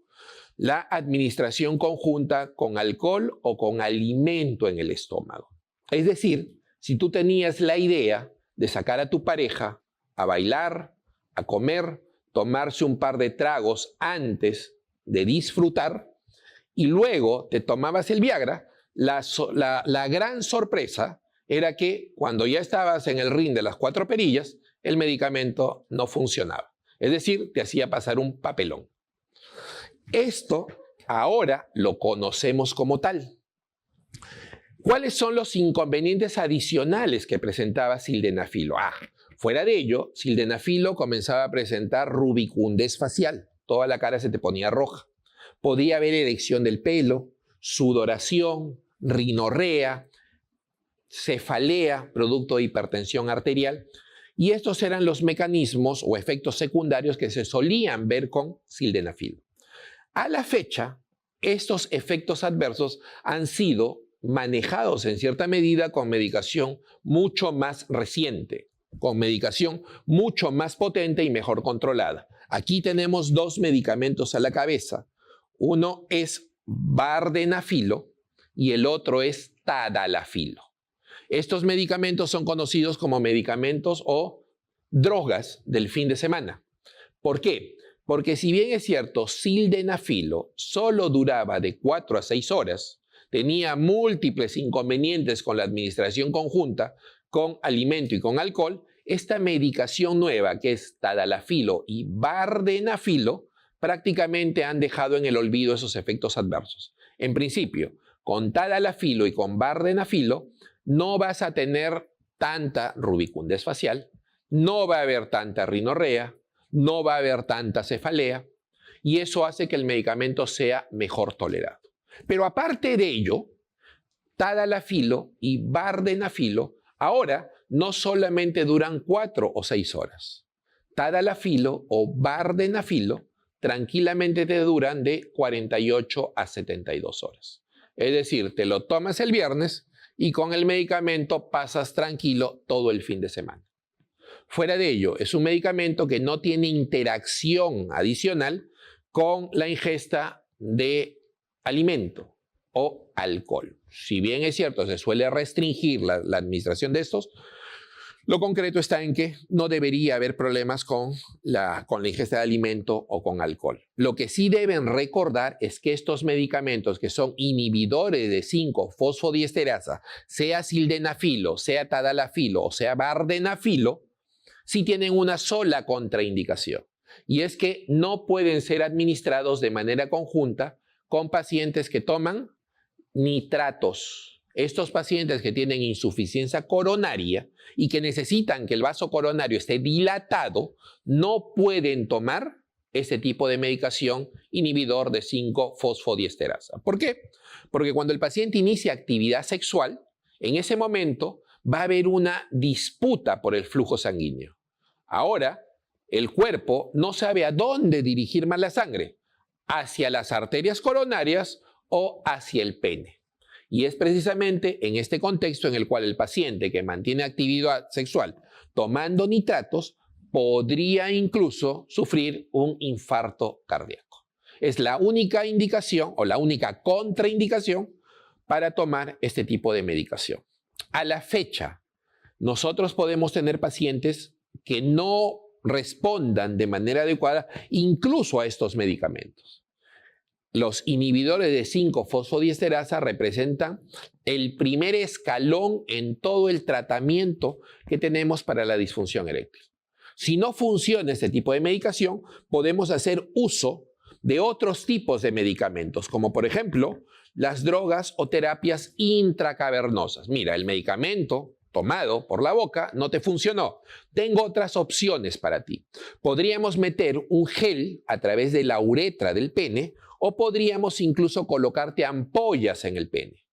Speaker 1: La administración conjunta con alcohol o con alimento en el estómago. Es decir, si tú tenías la idea de sacar a tu pareja a bailar, a comer, tomarse un par de tragos antes de disfrutar, y luego te tomabas el Viagra, la gran sorpresa era que cuando ya estabas en el ring de las 4 perillas, el medicamento no funcionaba. Es decir, te hacía pasar un papelón. Esto ahora lo conocemos como tal. ¿Cuáles son los inconvenientes adicionales que presentaba sildenafilo? Fuera de ello, sildenafilo comenzaba a presentar rubicundez facial. Toda la cara se te ponía roja. Podía haber erección del pelo, sudoración, rinorrea, cefalea, producto de hipertensión arterial. Y estos eran los mecanismos o efectos secundarios que se solían ver con sildenafilo. A la fecha, estos efectos adversos han sido manejados en cierta medida con medicación mucho más reciente, con medicación mucho más potente y mejor controlada. Aquí tenemos 2 medicamentos a la cabeza. Uno es vardenafilo y el otro es tadalafilo. Estos medicamentos son conocidos como medicamentos o drogas del fin de semana. ¿Por qué? Porque si bien es cierto, sildenafilo solo duraba de 4 a 6 horas, tenía múltiples inconvenientes con la administración conjunta, con alimento y con alcohol, esta medicación nueva que es tadalafilo y vardenafilo prácticamente han dejado en el olvido esos efectos adversos. En principio, con tadalafilo y con vardenafilo no vas a tener tanta rubicundez facial, no va a haber tanta rinorrea, no va a haber tanta cefalea, y eso hace que el medicamento sea mejor tolerado. Pero aparte de ello, tadalafilo y vardenafilo ahora no solamente duran 4 o 6 horas. Tadalafilo o vardenafilo tranquilamente te duran de 48 a 72 horas. Es decir, te lo tomas el viernes y con el medicamento pasas tranquilo todo el fin de semana. Fuera de ello, es un medicamento que no tiene interacción adicional con la ingesta de alimento o alcohol. Si bien es cierto, se suele restringir la administración de estos, Lo concreto está en que no debería haber problemas con la ingesta de alimento o con alcohol. Lo que sí deben recordar es que estos medicamentos que son inhibidores de 5-fosfodiesterasa, sea sildenafilo, sea tadalafilo o sea vardenafilo, sí tienen una sola contraindicación. Y es que no pueden ser administrados de manera conjunta con pacientes que toman nitratos. Estos pacientes que tienen insuficiencia coronaria y que necesitan que el vaso coronario esté dilatado, no pueden tomar este tipo de medicación inhibidor de 5-fosfodiesterasa. ¿Por qué? Porque cuando el paciente inicia actividad sexual, en ese momento va a haber una disputa por el flujo sanguíneo. Ahora, el cuerpo no sabe a dónde dirigir más la sangre, hacia las arterias coronarias o hacia el pene. Y es precisamente en este contexto en el cual el paciente que mantiene actividad sexual tomando nitratos podría incluso sufrir un infarto cardíaco. Es la única indicación o la única contraindicación para tomar este tipo de medicación. A la fecha, nosotros podemos tener pacientes que no respondan de manera adecuada incluso a estos medicamentos. Los inhibidores de 5-fosfodiesterasa representan el primer escalón en todo el tratamiento que tenemos para la disfunción eréctil. Si no funciona este tipo de medicación, podemos hacer uso de otros tipos de medicamentos, como por ejemplo las drogas o terapias intracavernosas. Mira, el medicamento tomado por la boca no te funcionó. Tengo otras opciones para ti. Podríamos meter un gel a través de la uretra del pene o podríamos incluso colocarte ampollas en el pene.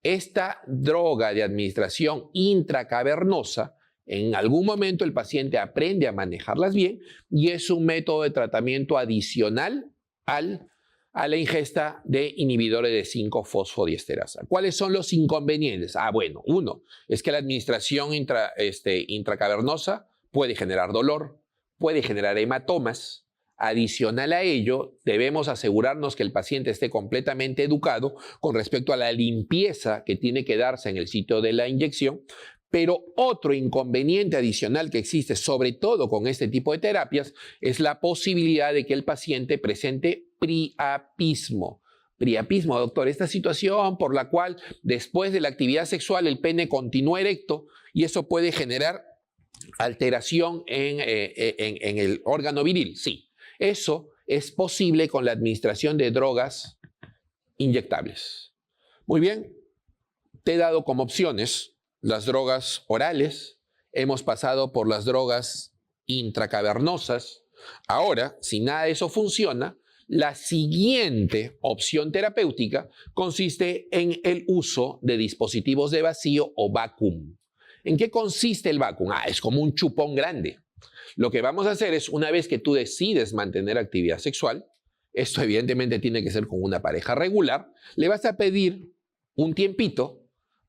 Speaker 1: Esta droga de administración intracavernosa, en algún momento el paciente aprende a manejarlas bien y es un método de tratamiento adicional a la ingesta de inhibidores de 5-fosfodiesterasa. ¿Cuáles son los inconvenientes? Bueno, uno, es que la administración intracavernosa puede generar dolor, puede generar hematomas. Adicional a ello, debemos asegurarnos que el paciente esté completamente educado con respecto a la limpieza que tiene que darse en el sitio de la inyección. Pero otro inconveniente adicional que existe, sobre todo con este tipo de terapias, es la posibilidad de que el paciente presente priapismo. Priapismo, doctor, esta situación por la cual después de la actividad sexual el pene continúa erecto y eso puede generar alteración en el órgano viril. Sí, eso es posible con la administración de drogas inyectables. Muy bien, te he dado como opciones las drogas orales, hemos pasado por las drogas intracavernosas. Ahora, si nada de eso funciona, la siguiente opción terapéutica consiste en el uso de dispositivos de vacío o vacuum. ¿En qué consiste el vacuum? Es como un chupón grande. Lo que vamos a hacer es, una vez que tú decides mantener actividad sexual, esto evidentemente tiene que ser con una pareja regular, le vas a pedir un tiempito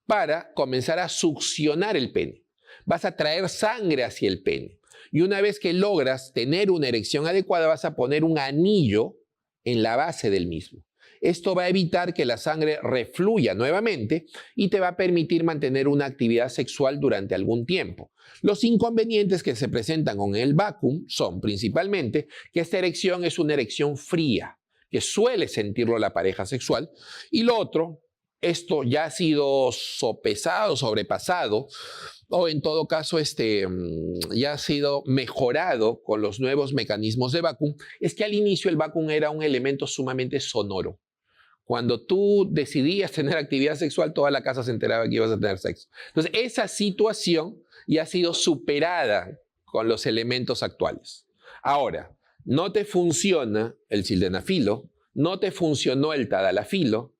Speaker 1: para comenzar a succionar el pene. Vas a traer sangre hacia el pene. Y una vez que logras tener una erección adecuada, vas a poner un anillo en la base del mismo. Esto va a evitar que la sangre refluya nuevamente y te va a permitir mantener una actividad sexual durante algún tiempo. Los inconvenientes que se presentan con el vacuum son principalmente que esta erección es una erección fría, que suele sentirlo la pareja sexual, y lo otro, esto ya ha sido sopesado, sobrepasado, o en todo caso ya ha sido mejorado con los nuevos mecanismos de vacuum, es que al inicio el vacuum era un elemento sumamente sonoro. Cuando tú decidías tener actividad sexual, toda la casa se enteraba que ibas a tener sexo. Entonces, esa situación ya ha sido superada con los elementos actuales. Ahora, no te funciona el sildenafilo, no te funcionó el tadalafilo,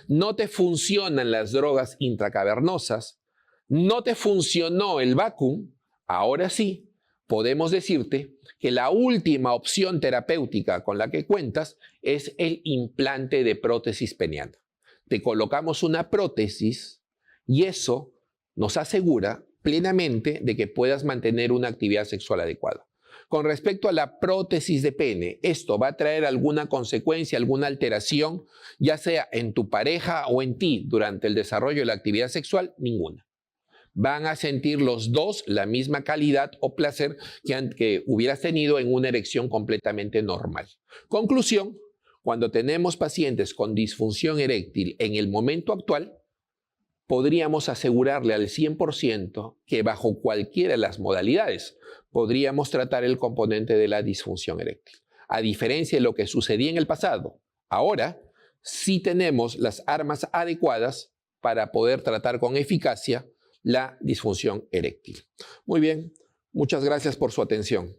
Speaker 1: no te funcionan las drogas intracavernosas, no te funcionó el vacuum. Ahora sí, podemos decirte que la última opción terapéutica con la que cuentas es el implante de prótesis peniana. Te colocamos una prótesis y eso nos asegura plenamente de que puedas mantener una actividad sexual adecuada. Con respecto a la prótesis de pene, ¿esto va a traer alguna consecuencia, alguna alteración, ya sea en tu pareja o en ti durante el desarrollo de la actividad sexual? Ninguna. van a sentir los dos la misma calidad o placer que hubieras tenido en una erección completamente normal. Conclusión, cuando tenemos pacientes con disfunción eréctil en el momento actual, podríamos asegurarle al 100% que bajo cualquiera de las modalidades podríamos tratar el componente de la disfunción eréctil. A diferencia de lo que sucedía en el pasado, ahora sí tenemos las armas adecuadas para poder tratar con eficacia la disfunción eréctil. Muy bien, muchas gracias por su atención.